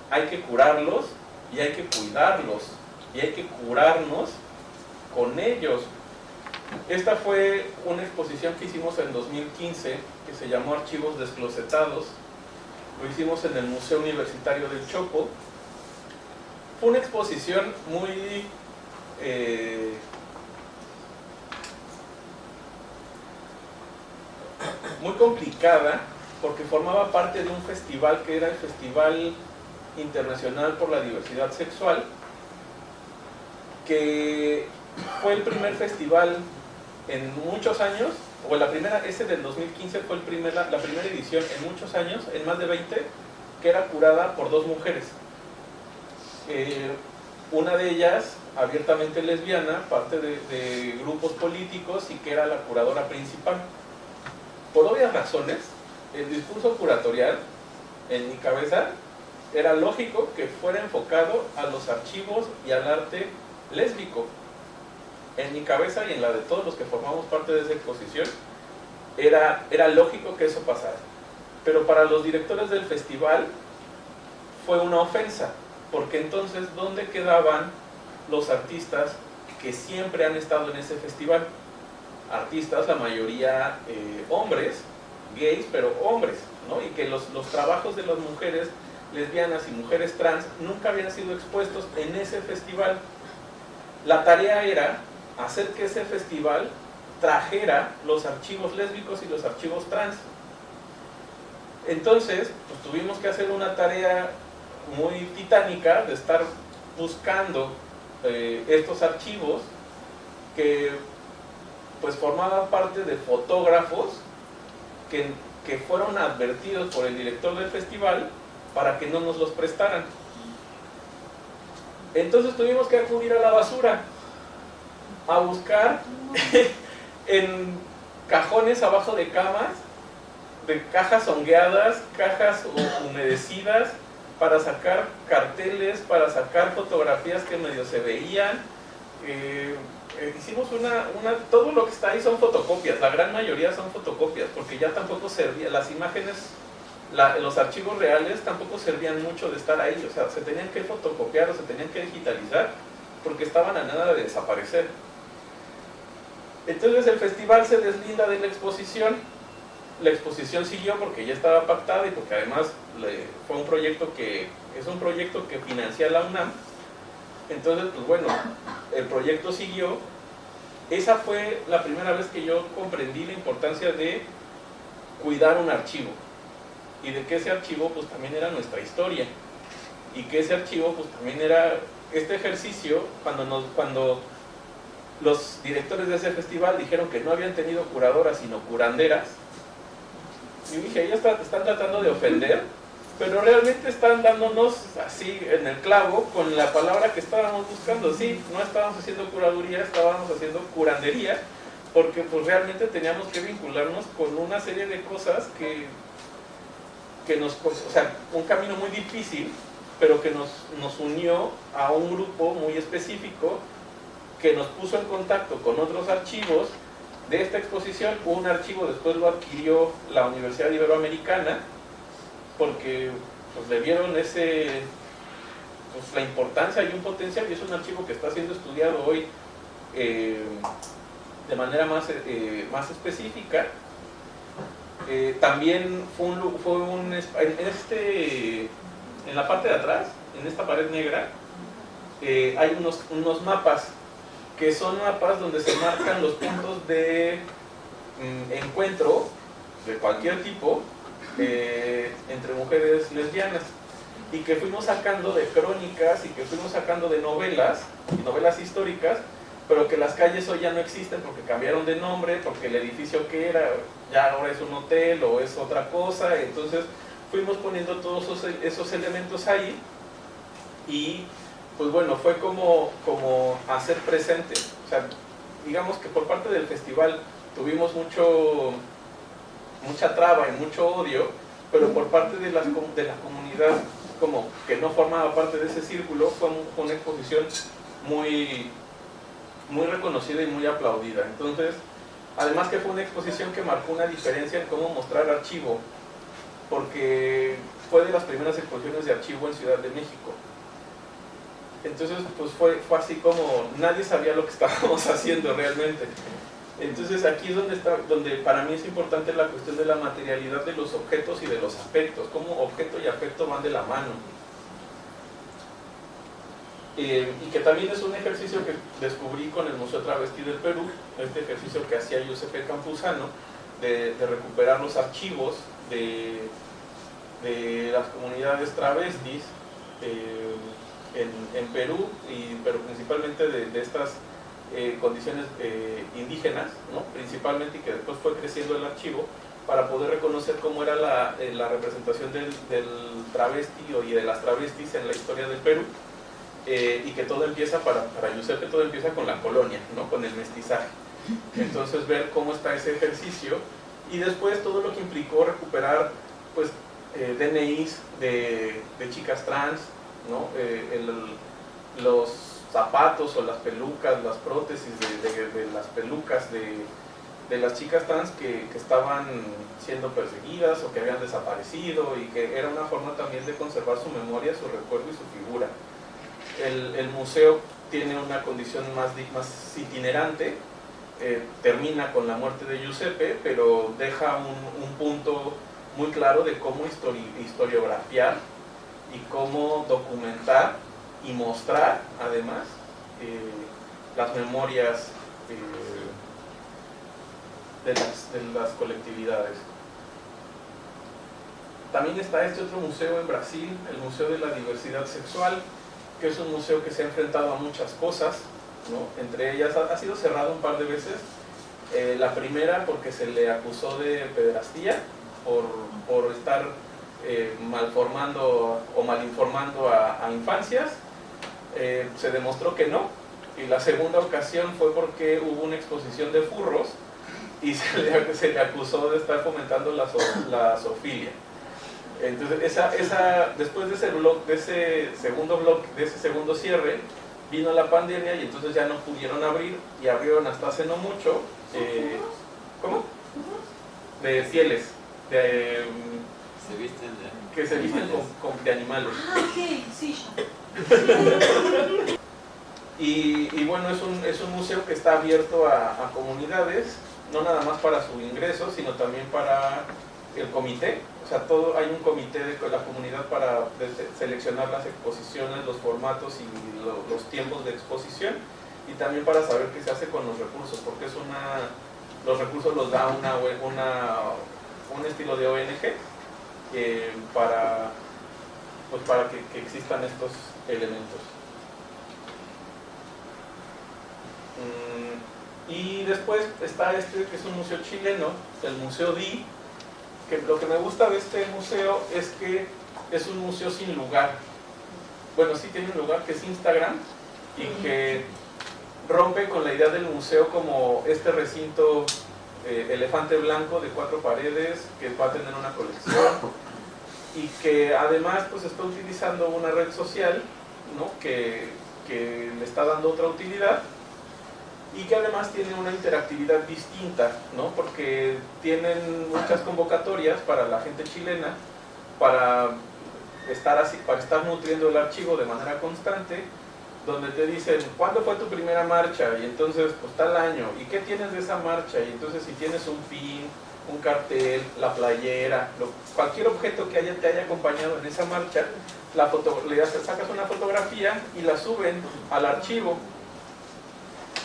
Hay que curarlos y hay que cuidarlos y hay que curarnos con ellos. Esta fue una exposición que hicimos en 2015 que se llamó Archivos Desclosetados. Lo hicimos en el Museo Universitario del Chopo. Fue una exposición muy complicada, porque formaba parte de un festival que era el Festival Internacional por la Diversidad Sexual, que fue el primer festival en muchos años, o ese del 2015 fue la primera edición en muchos años, en más de 20, que era curada por 2 mujeres. Una de ellas, abiertamente lesbiana, parte de grupos políticos, y que era la curadora principal. Por obvias razones, el discurso curatorial, en mi cabeza, era lógico que fuera enfocado a los archivos y al arte lésbico. En mi cabeza y en la de todos los que formamos parte de esa exposición, era lógico que eso pasara. Pero para los directores del festival fue una ofensa, porque entonces, ¿dónde quedaban los artistas que siempre han estado en ese festival? Artistas, la mayoría hombres, gays, pero hombres, ¿no? Y que los trabajos de las mujeres lesbianas y mujeres trans nunca habían sido expuestos en ese festival. La tarea era hacer que ese festival trajera los archivos lésbicos y los archivos trans. Entonces, pues tuvimos que hacer una tarea muy titánica de estar buscando estos archivos que pues formaban parte de fotógrafos que fueron advertidos por el director del festival para que no nos los prestaran. Entonces tuvimos que acudir a la basura a buscar en cajones abajo de camas, de cajas hongueadas, cajas humedecidas, para sacar carteles, para sacar fotografías que medio se veían. Hicimos todo lo que está ahí son fotocopias, la gran mayoría son fotocopias, porque ya tampoco servía, las imágenes, los archivos reales tampoco servían mucho de estar ahí, o sea, se tenían que fotocopiar o se tenían que digitalizar, porque estaban a nada de desaparecer. Entonces el festival se deslinda de la exposición siguió porque ya estaba pactada y porque además fue un proyecto que financia la UNAM. Entonces, pues bueno, el proyecto siguió. Esa fue la primera vez que yo comprendí la importancia de cuidar un archivo y de que ese archivo pues también era nuestra historia y que ese archivo pues también era este ejercicio. Cuando los directores de ese festival dijeron que no habían tenido curadoras sino curanderas, y dije, ellos están tratando de ofender, pero realmente están dándonos así en el clavo con la palabra que estábamos buscando. Sí, no estábamos haciendo curaduría, estábamos haciendo curandería, porque pues realmente teníamos que vincularnos con una serie de cosas que o sea, un camino muy difícil, pero que nos unió a un grupo muy específico que nos puso en contacto con otros archivos de esta exposición. Un archivo después lo adquirió la Universidad Iberoamericana porque pues, le vieron la importancia y un potencial, y es un archivo que está siendo estudiado hoy de manera más específica. También en la parte de atrás, en esta pared negra, hay unos mapas, que son mapas donde se marcan los puntos de encuentro de cualquier tipo entre mujeres lesbianas, y que fuimos sacando de crónicas y que fuimos sacando de novelas históricas, pero que las calles hoy ya no existen porque cambiaron de nombre, porque el edificio que era ya ahora es un hotel o es otra cosa. Entonces fuimos poniendo todos esos elementos ahí, y pues bueno, fue como hacer presente. O sea, digamos que por parte del festival tuvimos mucha traba y mucho odio, pero por parte de la comunidad como que no formaba parte de ese círculo, fue una exposición muy reconocida y muy aplaudida. Entonces, además que fue una exposición que marcó una diferencia en cómo mostrar archivo, porque fue de las primeras exposiciones de archivo en Ciudad de México. Entonces, pues fue así como nadie sabía lo que estábamos haciendo realmente. Entonces aquí es donde para mí es importante la cuestión de la materialidad de los objetos y de los afectos, cómo objeto y afecto van de la mano. Y que también es un ejercicio que descubrí con el Museo Travesti del Perú, este ejercicio que hacía Giuseppe Campuzano, de recuperar los archivos de las comunidades travestis en Perú, pero principalmente de estas condiciones indígenas, ¿no? Principalmente, y que después fue creciendo el archivo para poder reconocer cómo era la representación del travesti y de las travestis en la historia del Perú, y que todo empieza, para Giuseppe, todo empieza con la colonia, ¿no? Con el mestizaje. Entonces ver cómo está ese ejercicio, y después todo lo que implicó recuperar pues DNIs de chicas trans, ¿no? Los zapatos o las pelucas, las prótesis de las pelucas de las chicas trans que estaban siendo perseguidas o que habían desaparecido, y que era una forma también de conservar su memoria, su recuerdo y su figura. El museo tiene una condición más itinerante, termina con la muerte de Giuseppe, pero deja un punto muy claro de cómo historiografiar y cómo documentar y mostrar además las memorias de las colectividades. También está este otro museo en Brasil, el Museo de la Diversidad Sexual, que es un museo que se ha enfrentado a muchas cosas, ¿no? Entre ellas ha sido cerrado un par de veces. La primera porque se le acusó de pederastía por estar malformando o malinformando a infancias. Se demostró que no, y la segunda ocasión fue porque hubo una exposición de furros y se le acusó de estar fomentando la zoofilia. Entonces después de ese segundo cierre, vino la pandemia, y entonces ya no pudieron abrir, y abrieron hasta hace no mucho ¿cómo? De pieles que se visten de animales. Ah, ok, sí. Y bueno, es un museo que está abierto a comunidades, no nada más para su ingreso, sino también para el comité. O sea, hay un comité de la comunidad para seleccionar las exposiciones, los formatos y los tiempos de exposición, y también para saber qué se hace con los recursos, porque los recursos los da un estilo de ONG para que existan estos elementos. Y después está que es un museo chileno, el Museo Di, que lo que me gusta de este museo es que es un museo sin lugar. Bueno, sí tiene un lugar, que es Instagram, y que rompe con la idea del museo como este recinto elefante blanco de 4 paredes que va a tener una colección, y que además pues está utilizando una red social, ¿no? que le está dando otra utilidad y que además tiene una interactividad distinta, ¿no? Porque tienen muchas convocatorias para la gente chilena para estar nutriendo el archivo de manera constante, donde te dicen, ¿cuándo fue tu primera marcha? Y entonces, pues tal año, ¿y qué tienes de esa marcha? Y entonces si tienes un pin, un cartel, la playera, cualquier objeto que te haya acompañado en esa marcha, sacas una fotografía y la suben al archivo.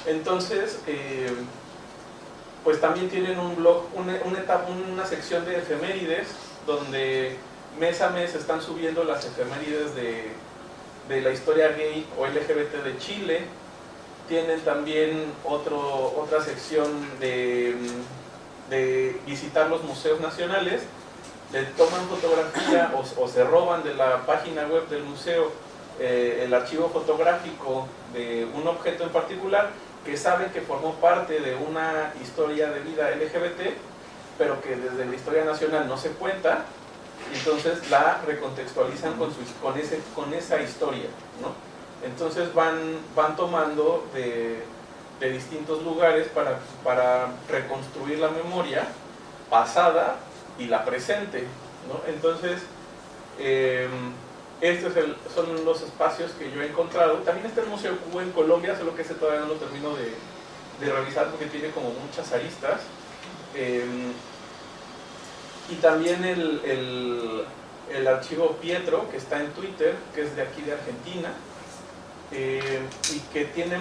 Entonces, pues también tienen un blog, una sección de efemérides, donde mes a mes están subiendo las efemérides de la historia gay o LGBT de Chile. Tienen también otra sección de visitar los museos nacionales. Le toman fotografía o se roban de la página web del museo el archivo fotográfico de un objeto en particular que saben que formó parte de una historia de vida LGBT, pero que desde la historia nacional no se cuenta, y entonces la recontextualizan con esa historia, ¿no? Entonces van tomando de distintos lugares para reconstruir la memoria pasada y la presente, ¿no? Entonces, estos son los espacios que yo he encontrado. También está el Museo Cuba en Colombia, solo que ese todavía no lo termino de revisar porque tiene como muchas aristas. Y también el archivo Pietro, que está en Twitter, que es de aquí de Argentina, y que tiene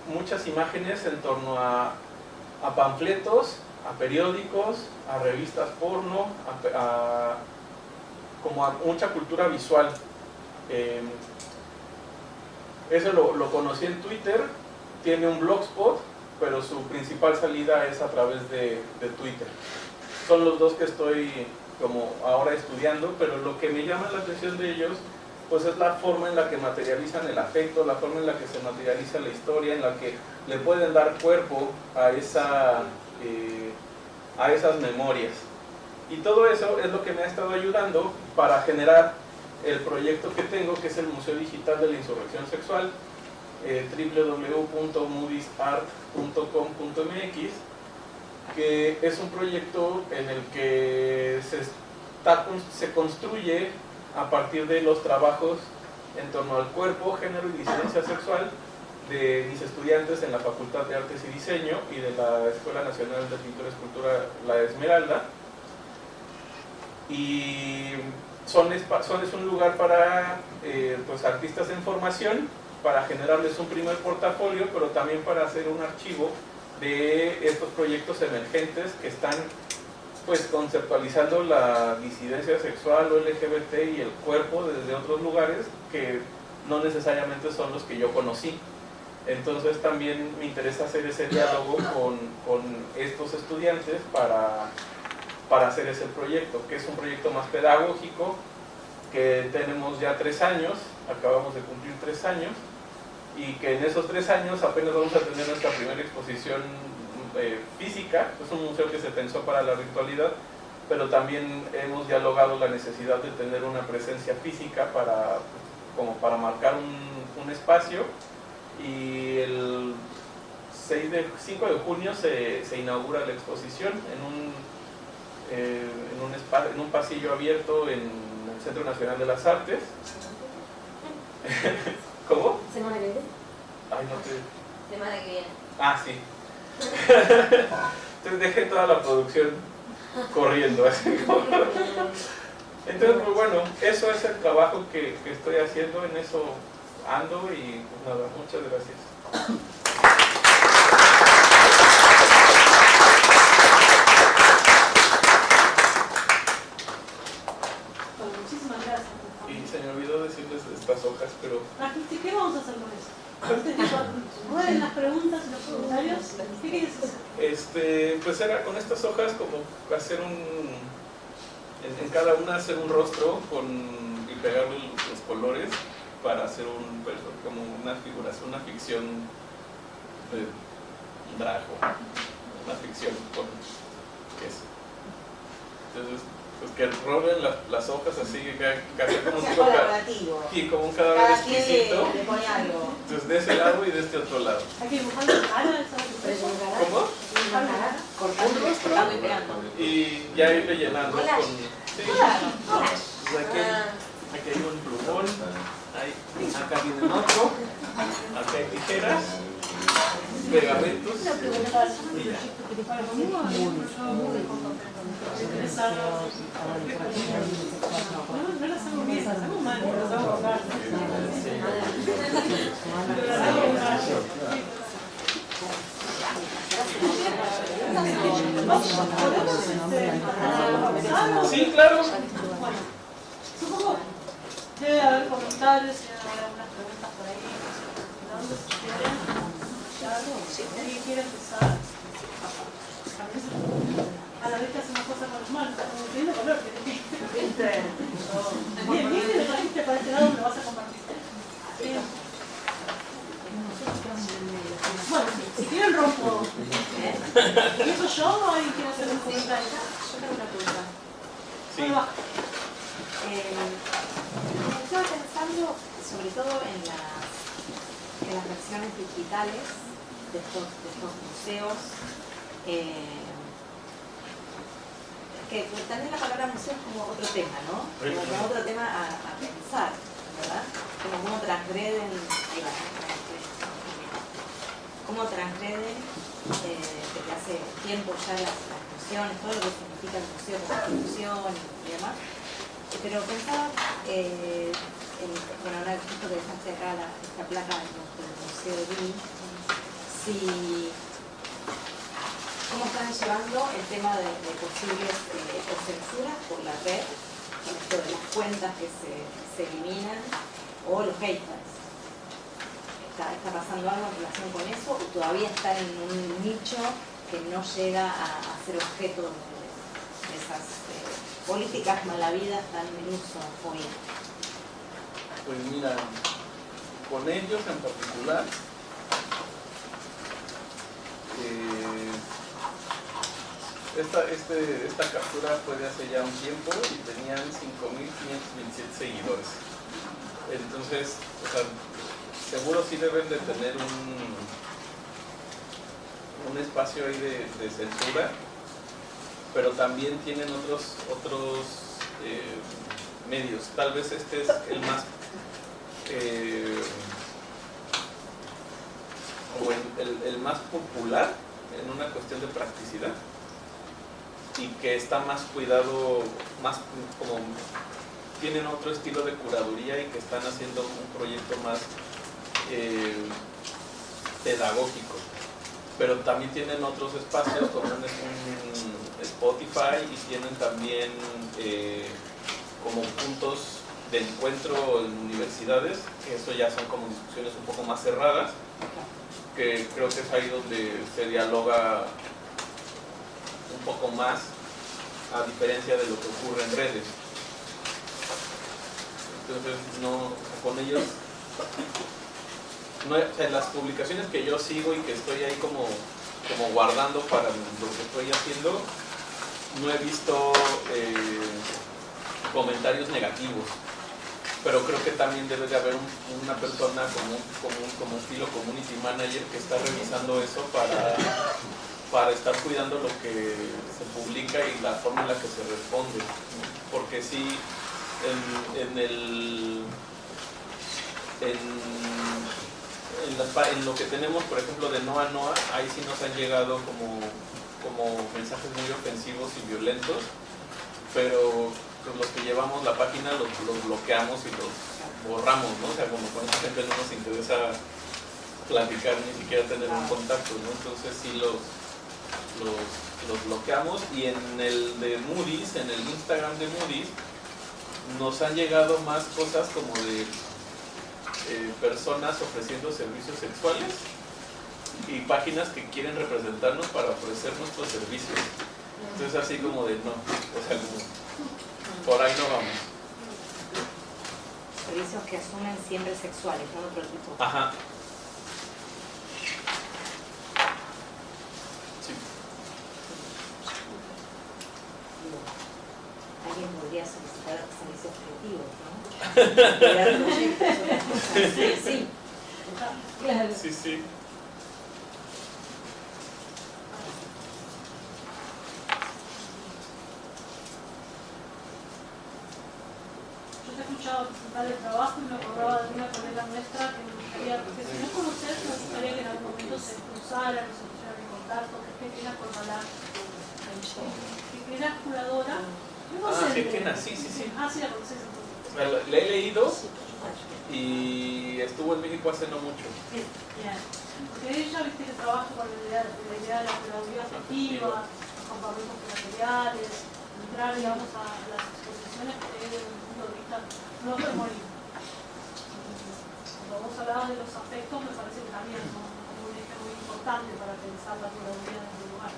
muchas imágenes en torno a panfletos, a periódicos, a revistas porno, como a mucha cultura visual. Eso lo conocí en Twitter. Tiene un blogspot, pero su principal salida es a través de Twitter. Son los dos que estoy como ahora estudiando, pero lo que me llama la atención de ellos pues es la forma en la que materializan el afecto, la forma en la que se materializa la historia, en la que le pueden dar cuerpo a esas memorias. Y todo eso es lo que me ha estado ayudando para generar el proyecto que tengo, que es el Museo Digital de la Insurrección Sexual, www.moviesart.com.mx, que es un proyecto en el que se construye a partir de los trabajos en torno al cuerpo, género y disidencia sexual de mis estudiantes en la Facultad de Artes y Diseño y de la Escuela Nacional de Pintura y Escultura La Esmeralda. Y es un lugar para pues, artistas en formación, para generarles un primer portafolio, pero también para hacer un archivo de estos proyectos emergentes que están pues conceptualizando la disidencia sexual o LGBT y el cuerpo desde otros lugares que no necesariamente son los que yo conocí. Entonces también me interesa hacer ese diálogo con estos estudiantes para hacer ese proyecto, que es un proyecto más pedagógico, que tenemos ya 3 años, acabamos de cumplir 3 años, y que en esos 3 años apenas vamos a tener nuestra primera exposición física. Es un museo que se pensó para la virtualidad, pero también hemos dialogado la necesidad de tener una presencia física para marcar un espacio, y el 5 de junio se inaugura la exposición en un pasillo abierto en el Centro Nacional de las Artes. ¿Cómo? ¿Semana que viene? Ay, no te... Semana que viene. Ah, sí. Entonces dejé toda la producción corriendo, así como... Entonces, pues bueno, eso es el trabajo que estoy haciendo, en eso ando, y pues nada, muchas gracias. Bueno, muchísimas gracias. Y se me olvidó decirles estas hojas, pero... ¿Qué vamos a hacer con eso? Rueden las preguntas y los comentarios. ¿Qué quieres hacer? Pues era con estas hojas como hacer en cada una hacer un rostro y pegarle los colores para hacer como una figuración, una ficción de un drago, una ficción eso. Entonces, pues que roben las hojas así, que hacer como un tipo colaborativo. Como un cadáver Cada exquisito. quien le pone algo. Entonces de ese lado y de este otro lado. Hay que dibujar la cara, ¿sabes? ¿Cómo? Cortando, cortando y pegando. Y ya irle llenando con... Sí. Pues aquí hay un plumón, acá viene otro, acá hay tijeras, pegamentos y ya. No las hago bien, las hago mal, las hago mal. Pero las hago mal. Sí, claro. Bueno, supongo debe haber comentarios, debe haber algunas preguntas por ahí. ¿Dónde se quieren? ¿Alguien quiere empezar? A la vez que hacemos cosas con las manos, como teniendo color. Bien, bien, le trajiste para este lado, me lo vas a compartir. Bueno, si quieren rompo. ¿Empiezo yo o alguien quiere hacer un comentario? Yo tengo una pregunta. Sí. Ahí va. Estaba pensando sobre todo en las versiones digitales de estos museos. Que también la palabra museo es como otro tema, ¿no? Como otro tema a pensar, ¿verdad? Como transgreden, cómo transgreden desde hace tiempo ya las nociones, todo lo que significa el museo como institución y demás. Pero pensaba, bueno, ahora justo que dejaste acá esta placa del Museo de Vini, cómo están llevando el tema de posibles censuras por la red, con esto de las cuentas que se eliminan, o los haters. ¿Está pasando algo en relación con eso? ¿O todavía está en un nicho que no llega a ser objeto de esas políticas malavidas tan en uso hoy? Pues mira, con ellos en particular, esta captura fue de hace ya un tiempo y tenían 5.527 seguidores. Entonces, o sea, seguro sí deben de tener un espacio ahí de censura, pero también tienen otros medios. Tal vez este es el más como el más popular en una cuestión de practicidad y que está más cuidado, más como tienen otro estilo de curaduría y que están haciendo un proyecto más pedagógico, pero también tienen otros espacios como un Spotify y tienen también como puntos de encuentro en universidades, que eso ya son como discusiones un poco más cerradas, que creo que es ahí donde se dialoga un poco más, a diferencia de lo que ocurre en redes. Entonces, no, con ellos, no, o sea, las publicaciones que yo sigo y que estoy ahí como guardando para lo que estoy haciendo, no he visto comentarios negativos, pero creo que también debe de haber una persona como estilo community manager que está revisando eso para estar cuidando lo que se publica y la forma en la que se responde, porque sí, en lo que tenemos, por ejemplo, de Noa Noa, ahí sí nos han llegado como mensajes muy ofensivos y violentos, pero pues, los que llevamos la página los bloqueamos y los borramos, ¿no? O sea, como con esa gente no nos interesa platicar ni siquiera tener un contacto, ¿no? Entonces sí los bloqueamos. Y en el de Moody's, en el Instagram de Moody's, nos han llegado más cosas como de personas ofreciendo servicios sexuales y páginas que quieren representarnos para ofrecer nuestros servicios. Entonces así como de no, o sea, como, por ahí no vamos. Servicios que asumen siempre sexuales, no otro tipo. Ajá. Sí. objetivo. Alguien podría solicitar servicios creativos, ¿no? Crear proyectos, otras cosas. Sí, sí. Claro. Sí, sí. Yo te he escuchado presentar el trabajo y me acordaba de una colega nuestra que me gustaría, porque si no conoces, me gustaría que en algún momento se cruzaran, se pusieran en contacto, que es Pequena Corbalán, que era curadora. Pequena, sí, sí, sí. Ah, sí, la conoces entonces. La he leído y estuvo en México hace no mucho. Bien. Porque ella, viste, que trabaja con la idea de la curaduría afectiva, los campamentos materiales, entrar, digamos, a las exposiciones que desde un punto de vista no memorable. Cuando vos hablabas de los afectos, me parece que también son un eje muy importante para pensar la curaduría en este lugar.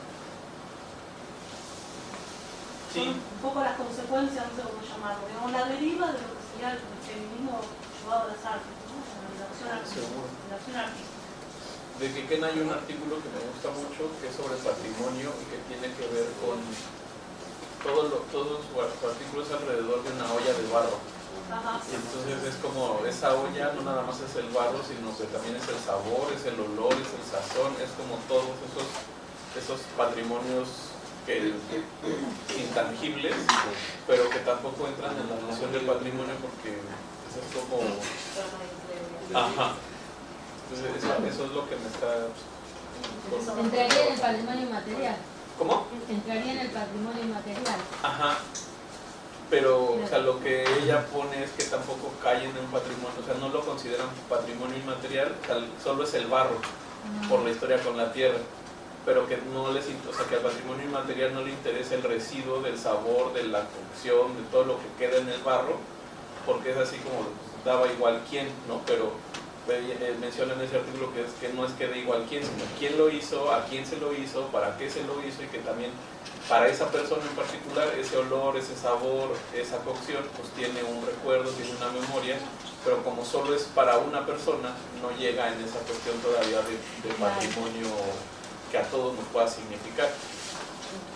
Sí. Son un poco las consecuencias, no sé cómo llamarlo, digamos, la deriva de lo que sería el feminismo llevado a las artes, ¿no? La relación artística. De Quequén hay un artículo que me gusta mucho que es sobre patrimonio y que tiene que ver con todos su artículo es alrededor de una olla de barro. Ajá. Y entonces es como esa olla no nada más es el barro, sino que también es el sabor, es el olor, es el sazón, es como todos esos patrimonios intangibles, pero que tampoco entran en la noción del patrimonio porque es como... Ajá. Entonces eso es lo que me está... Entraría en el patrimonio inmaterial. ¿Cómo? Entraría en el patrimonio inmaterial. Ajá. Pero, o sea, lo que ella pone es que tampoco cae en un patrimonio, o sea, no lo consideran patrimonio inmaterial, o sea, solo es el barro, por la historia con la tierra, pero que no les, o sea, que al patrimonio inmaterial no le interesa el residuo del sabor, de la cocción, de todo lo que queda en el barro, porque es así como daba igual quién, ¿no? Pero menciona en ese artículo que es que no es que dé igual quién, sino quién lo hizo, a quién se lo hizo, para qué se lo hizo y que también para esa persona en particular ese olor, ese sabor, esa cocción pues tiene un recuerdo, tiene una memoria, pero como solo es para una persona no llega en esa cuestión todavía de patrimonio que a todos nos pueda significar.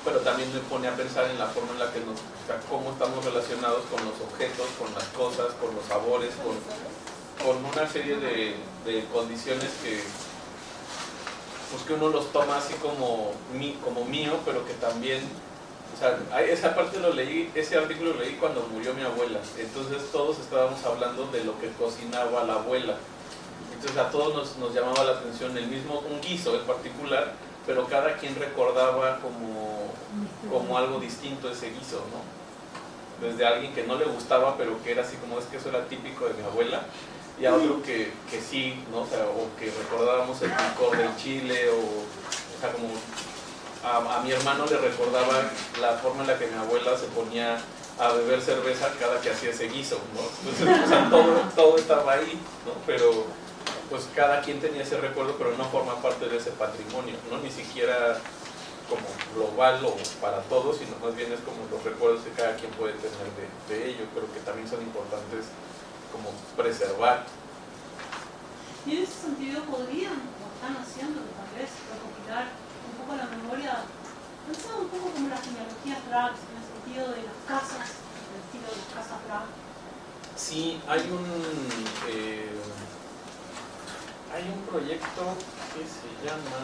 Pero también me pone a pensar en la forma en la que o sea, cómo estamos relacionados con los objetos, con las cosas, con los sabores, con una serie de condiciones que pues que uno los toma así como mío, pero que también, o sea, esa parte ese artículo lo leí cuando murió mi abuela, entonces todos estábamos hablando de lo que cocinaba la abuela, entonces a todos nos llamaba la atención un guiso en particular, pero cada quien recordaba como algo distinto ese guiso, ¿no? Desde alguien que no le gustaba, pero que era así como es que eso era típico de mi abuela, y a otro que sí, ¿no? O sea, o que recordábamos el picor del chile, o sea, como a mi hermano le recordaba la forma en la que mi abuela se ponía a beber cerveza cada que hacía ese guiso, ¿no? Entonces, o sea, todo estaba ahí, ¿no? Pero pues cada quien tenía ese recuerdo, pero no forma parte de ese patrimonio, ¿no? Ni siquiera como global o para todos, sino más bien es como los recuerdos que cada quien puede tener de ello, pero que también son importantes como preservar. Y en ese sentido podrían, o están haciendo, tal vez, recopilar un poco la memoria, pensando un poco como las genealogías drag, en el sentido de las casas, el estilo de las casas drag. Sí, hay un proyecto que se llama...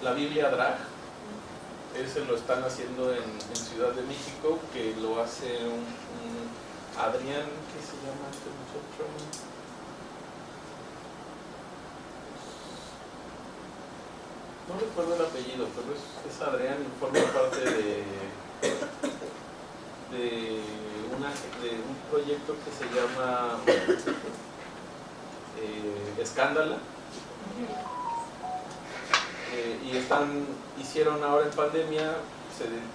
La Biblia Drag, ese lo están haciendo en Ciudad de México, que lo hace un Adrián, ¿qué se llama este muchacho? No recuerdo el apellido, pero es Adrián y forma parte de un proyecto que se llama Escándala. Y hicieron ahora en pandemia,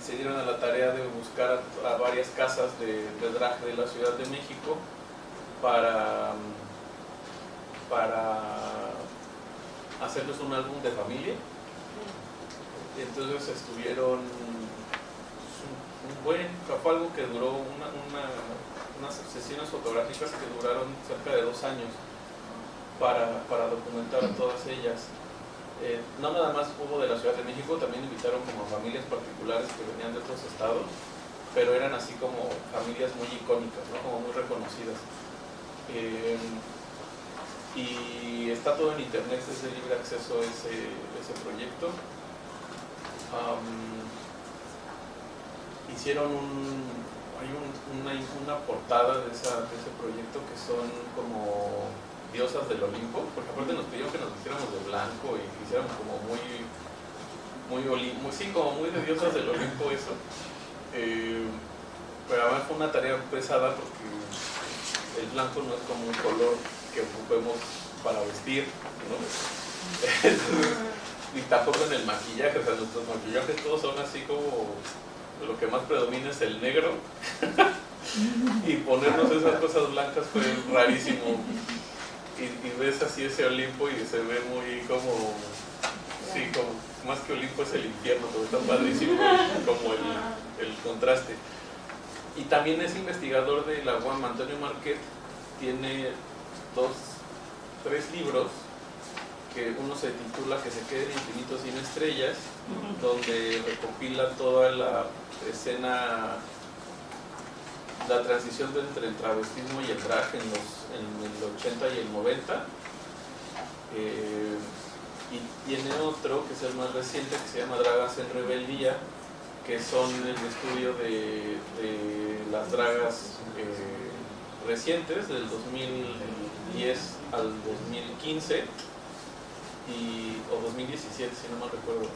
se dieron a la tarea de buscar a varias casas de drag de la Ciudad de México para hacerles un álbum de familia. Entonces estuvieron fue algo que duró unas sesiones fotográficas que duraron cerca de 2 años. para documentar a todas ellas. No nada más hubo de la Ciudad de México, también invitaron como familias particulares que venían de otros estados, pero eran así como familias muy icónicas, ¿no? Como muy reconocidas. Y está todo en internet, es de libre acceso ese proyecto. Hicieron una portada de ese proyecto que son como diosas del Olimpo, porque aparte nos pidieron que nos vistiéramos de blanco y que hiciéramos como como muy de diosas del Olimpo eso. Pero además fue una tarea pesada porque el blanco no es como un color que ocupemos para vestir, ¿no? Entonces, ni tampoco en el maquillaje, o sea, nuestros maquillajes todos son así como lo que más predomina es el negro y ponernos esas cosas blancas fue rarísimo y ves así ese Olimpo y se ve muy como, sí, como más que Olimpo es el infierno, porque está padrísimo como el contraste. Y también es investigador de la UAM, Antonio Marquet, tiene 3 libros, que uno se titula Que se queden infinitos sin estrellas, donde recopila toda la escena, la transición entre el travestismo y el drag en el 80 y el 90. Y tiene otro, que es el más reciente, que se llama Dragas en Rebeldía, que son el estudio de las dragas recientes, del 2010 al 2015, o 2017, si no mal recuerdo.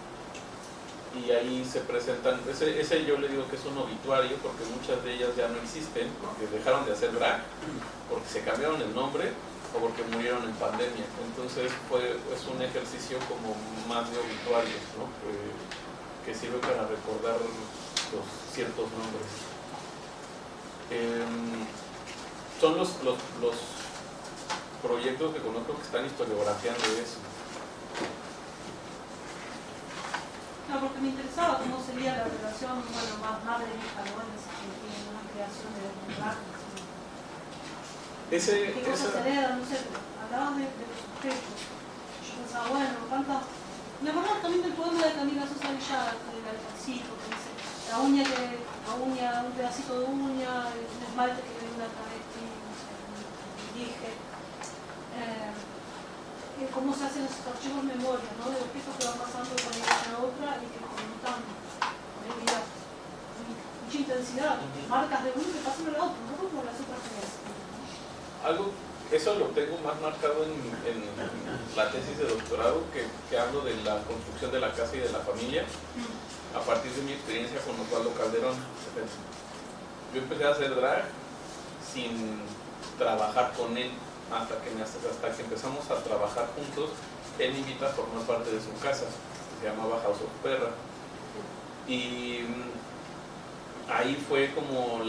Y ahí se presentan, ese yo le digo que es un obituario, porque muchas de ellas ya no existen, porque dejaron de hacer drag, porque se cambiaron el nombre, o porque murieron en pandemia. Entonces es un ejercicio como más de obituarios, ¿no? Que sirve para recordar los ciertos nombres. Son los proyectos que conozco que están historiografiando eso. No, porque me interesaba cómo sería la relación, bueno, más madre-hija, ¿no? En una creación de dramas. ¿Qué cosas se heredan? No sé, hablaban de los sujetos. Yo pensaba, bueno, ¿cuántas? Me acordaba también del poema de Camila Sosa Villada, del alcacito, que dice, un pedacito de uña, un esmalte que viene una travesti, no sé, dije. Cómo se hacen esos archivos de memoria, ¿no? De objetos que van pasando de una idea a otra y que comentan mucha intensidad, marcas de uno que pasan a la otra, no como las otras generaciones. Eso lo tengo más marcado en la tesis de doctorado, que hablo de la construcción de la casa y de la familia, a partir de mi experiencia con Osvaldo Calderón. Yo empecé a hacer drag sin trabajar con él. Hasta que empezamos a trabajar juntos, él me invita a formar parte de su casa, que se llamaba House of Perra. Y ahí fue como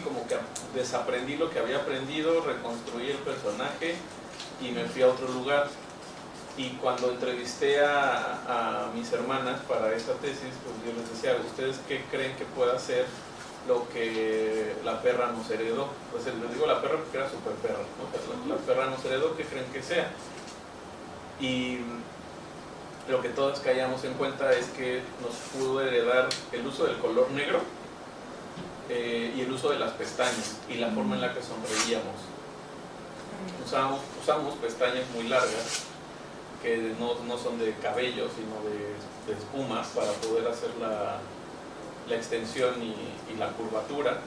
como que desaprendí lo que había aprendido, reconstruí el personaje y me fui a otro lugar. Y cuando entrevisté a mis hermanas para esta tesis, pues yo les decía, ¿ustedes qué creen que pueda ser lo que la perra nos heredó? Pues les digo la perra porque era super perra, ¿no? La perra nos heredó, ¿qué creen que sea? Y lo que todos caíamos en cuenta es que nos pudo heredar el uso del color negro y el uso de las pestañas y la forma en la que sonreíamos. Usamos pestañas muy largas que no son de cabello sino de espumas para poder hacer la extensión y la curvatura.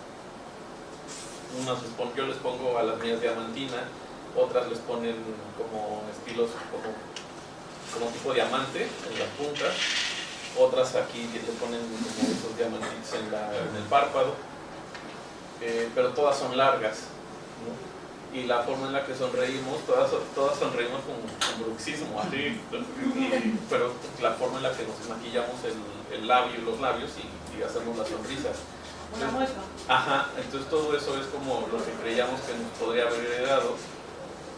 Yo les pongo a las mías diamantina, otras les ponen como estilos como tipo diamante en las puntas, otras aquí le ponen como esos diamantitos en el párpado, pero todas son largas, ¿no? Y la forma en la que sonreímos, todas sonreímos con bruxismo, así, pero la forma en la que nos maquillamos los labios y hacemos la sonrisa. Una mueca. Ajá, entonces todo eso es como lo que creíamos que nos podría haber heredado,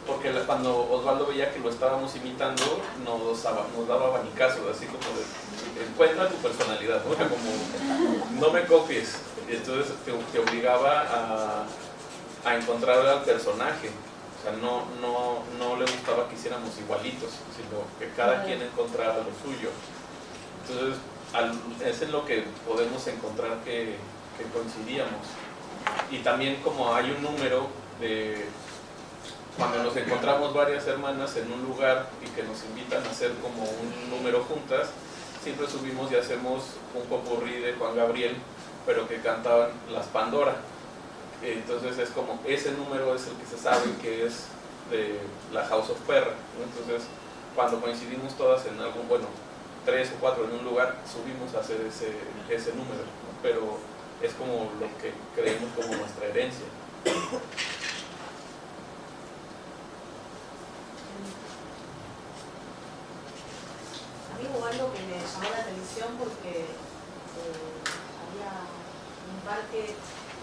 porque cuando Osvaldo veía que lo estábamos imitando, nos daba abanicazos, así como de, encuentra tu personalidad, ¿no? O sea, como, no me copies, y entonces te obligaba a encontrar al personaje. O sea, no le gustaba que hiciéramos igualitos, sino que cada quien encontrara lo suyo. Entonces, es en lo que podemos encontrar que coincidíamos. Y también como hay un número de cuando nos encontramos varias hermanas en un lugar y que nos invitan a hacer como un número juntas, siempre subimos y hacemos un popurrí de Juan Gabriel, pero que cantaban las Pandora. Entonces es como, ese número es el que se sabe que es de la House of Perra, ¿no? Entonces cuando coincidimos todas en algún, bueno, 3 o 4 en un lugar, subimos a hacer ese número, ¿no? Pero es como lo que creemos como nuestra herencia. A mí hubo algo que me llamó la atención porque había un par que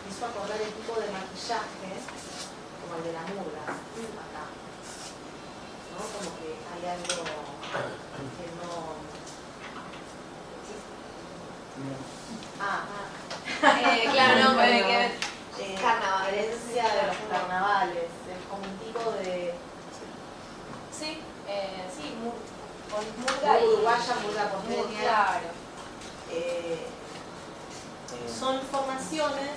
me hizo acordar el tipo de maquillaje como el de la murga acá, ¿no? Como que hay algo que no... Claro, no puede que ver. Herencia de los carnavales, es como un tipo de... Sí, con murga y uruguaya, murga porteña. Claro. Son formaciones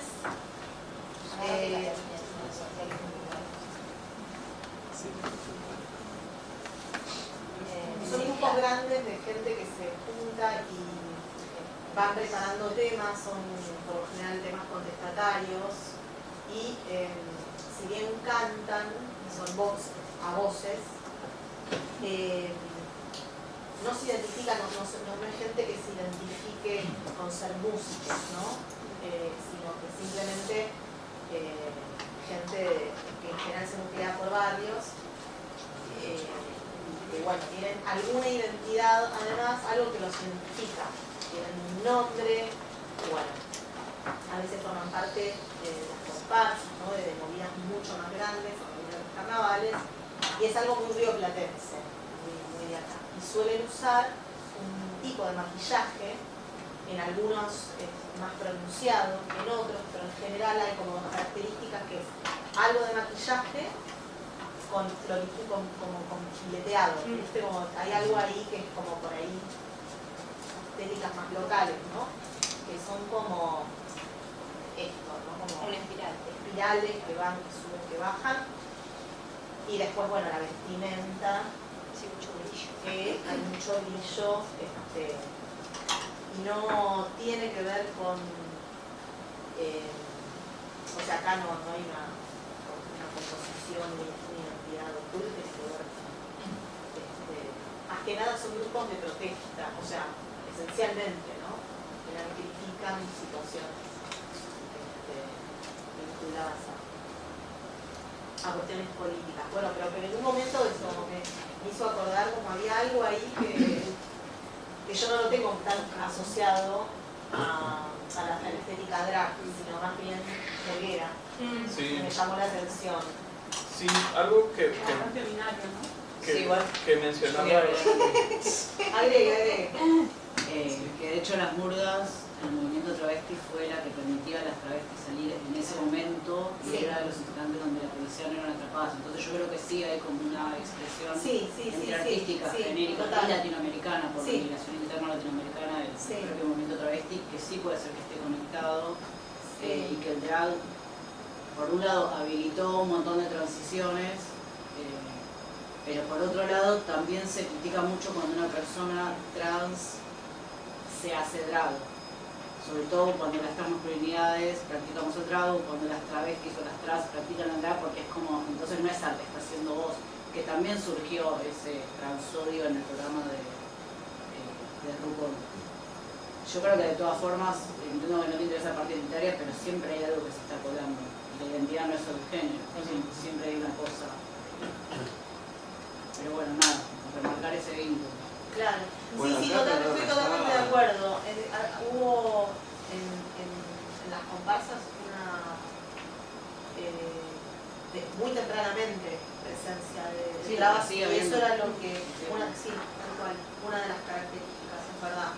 son grupos grandes de gente que se junta y van preparando temas, son por lo general temas contestatarios y si bien cantan, son a voces, no se identifican, no es gente que se identifique con ser músicos, ¿no? Sino que simplemente gente que en general se nuclea por barrios, que bueno, tienen alguna identidad, además, algo que los identifica, tienen un nombre, bueno, a veces forman parte de las comparsas, ¿no? De movidas mucho más grandes, como de los carnavales, y es algo muy rioplatense, muy de acá. Y suelen usar un tipo de maquillaje, en algunos más pronunciado que en otros, pero en general hay como características que es algo de maquillaje con floritud, con fileteado, ¿viste? Como hay algo ahí que es como por ahí estéticas más locales, ¿no? Que son como esto, ¿no? Como una espiral. espirales que van, que suben, que bajan, y después, bueno, la vestimenta, Sí, mucho brillo. que hay mucho brillo, y no tiene que ver con, o sea, acá no hay una composición ni identidad oculta, más que nada son grupos de protesta, o sea, esencialmente, ¿no? Que critican situaciones vinculadas a cuestiones políticas. Bueno, pero que en un momento eso me hizo acordar como había algo ahí que yo no lo tengo tan asociado a la estética drag, sino más bien neguera. Sí. Me llamó la atención. Sí, algo que Bastante binario, ¿no? Sí, igual. que mencionaba. Agregue. Que de hecho las murgas, el movimiento travesti fue la que permitía a las travestis salir en ese momento y Sí. era de los integrantes donde la policía no eran atrapadas. Entonces yo creo que sí hay como una expresión entre artística, genérica total. y latinoamericana, por Sí. migración interna latinoamericana del Sí. propio movimiento travesti, que sí puede ser que esté conectado y que el drag, por un lado, habilitó un montón de transiciones, pero por otro lado también se critica mucho cuando una persona trans se hace drag, sobre todo cuando las trans masculinidades practicamos el drag, o cuando las travestis o las trans practican el drag, porque es como, entonces no es arte, está haciendo voz, que también surgió ese transodio en el programa de RuPaul. Yo creo que de todas formas, entiendo que no te interesa la parte literaria, pero siempre hay algo que se está colando, y la identidad no es solo el género, siempre hay una cosa. Pero bueno, nada, remarcar ese vínculo. Claro. Bueno, Sí, acá estoy totalmente de acuerdo. Hubo en las comparsas una muy tempranamente presencia de Sí, trabas, sí, y habiendo. eso era lo que, tal cual, una de las características, es verdad,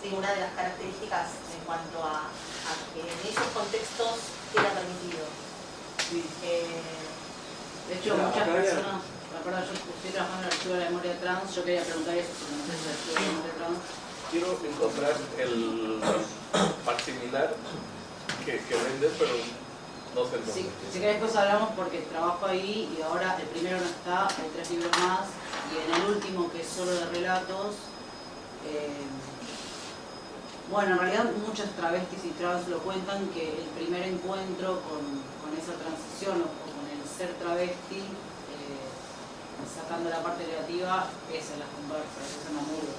digo, una de las características en cuanto a que en esos contextos era permitido. De hecho, muchas personas, perdón, yo estoy trabajando en el archivo de la memoria trans, yo quería preguntar eso, porque no sé si el archivo de la memoria trans. Quiero encontrar el facsimilar que vende, pero no sé el nombre. Si querés pues hablamos porque trabajo ahí y ahora el primero no está, hay 3 libros más y en el último que es solo de relatos, bueno, en realidad muchas travestis y trans lo cuentan que el primer encuentro con esa transición o con el ser travesti, sacando la parte negativa, es en las conversas, es en la murga.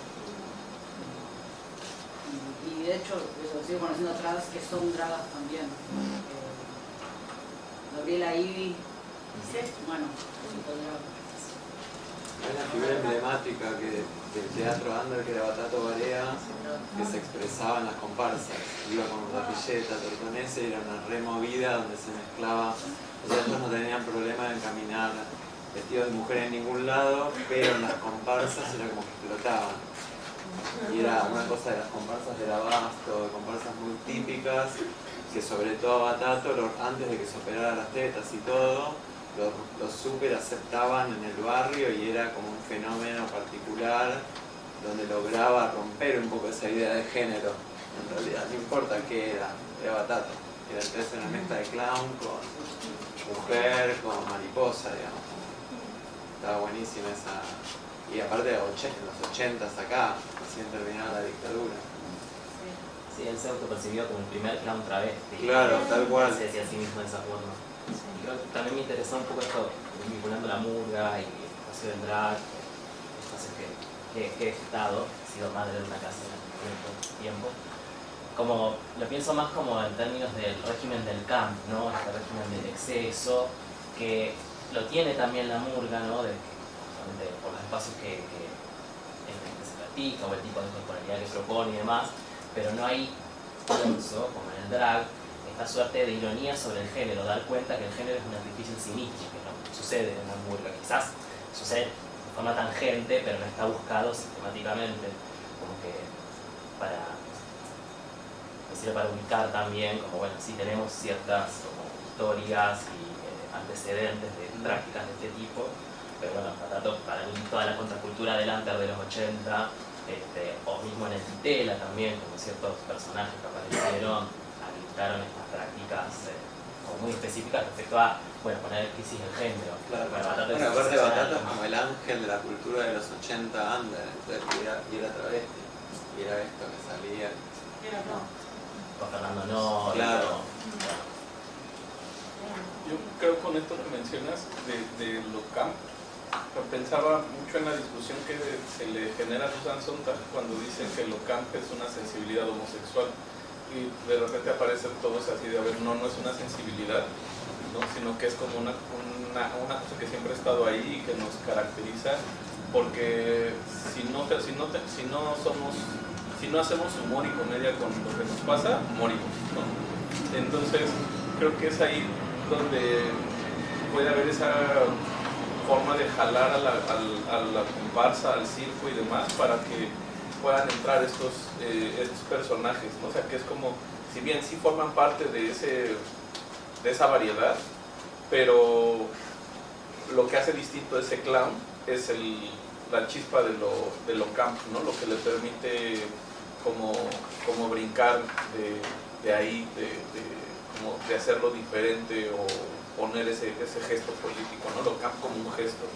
Y de hecho, eso, sigo conociendo trans que son dragas también. Gabriela Ivy, bueno, hay una figura emblemática del teatro under que era Batato Barea, que se expresaba en las comparsas. Iba con rapilleta, tortonese, y era una removida donde se mezclaba. O sea, ellos no tenían problema en caminar vestidos de mujer en ningún lado, pero en las comparsas era como que explotaban. Y era una cosa de las comparsas del abasto, de comparsas muy típicas, que sobre todo a Batato, antes de que se operara las tetas y todo, los súper aceptaban en el barrio y era como un fenómeno particular donde lograba romper un poco esa idea de género. En realidad, no importa qué era Batato. Era entonces una mezcla de clown con mujer, con mariposa, digamos. Estaba buenísima esa. Y aparte en los 80s acá, recién terminada la dictadura. Sí, él se autopercibió como el primer clown travesti. Claro, tal cual. Se decía a sí mismo de esa forma. Y creo que también me interesó un poco esto, vinculando la murga y el espacio del drag, espacios que he estado, he sido madre de una casa en tiempo. Como, lo pienso más como en términos del régimen del camp, ¿no? Este régimen del exceso, que lo tiene también la murga, ¿no? Justamente por los espacios que se practica o el tipo de corporalidad que propone y demás, pero no hay pienso, como en el drag, esta suerte de ironía sobre el género, dar cuenta que el género es un artificio en sí mismo, que no sucede en la murga, quizás sucede de forma tangente, pero no está buscado sistemáticamente, como que para ubicar también, como bueno, sí tenemos ciertas como historias y antecedentes de prácticas de este tipo, pero bueno, para mí toda la contracultura del under de los 80, o mismo en el Titela también, como ciertos personajes que aparecieron, habilitaron estas prácticas muy específicas respecto a, bueno, poner en crisis el género. Claro, Bueno, aparte Batato es como el ángel de la cultura de los 80 under, entonces, y era travesti, y era esto que salía. Con Fernando Noy. Claro. Yo creo con esto que mencionas de lo camp, pensaba mucho en la discusión que se le genera a Susan Sontag cuando dicen que lo camp es una sensibilidad homosexual. Y de repente aparece todo eso así de, a ver, no es una sensibilidad, ¿no? Sino que es como una cosa que siempre ha estado ahí y que nos caracteriza, porque si no hacemos humor y comedia con lo que nos pasa, morimos, ¿no? Entonces, creo que es ahí donde puede haber esa forma de jalar a la comparsa, al circo y demás, para que puedan entrar estos personajes, ¿no? O sea, que es como, si bien sí forman parte de esa variedad, pero lo que hace distinto a ese clown es la chispa de lo camp, ¿no? Lo que le permite como brincar de ahí, de hacerlo diferente o poner ese gesto político, ¿no? Lo camp como un gesto.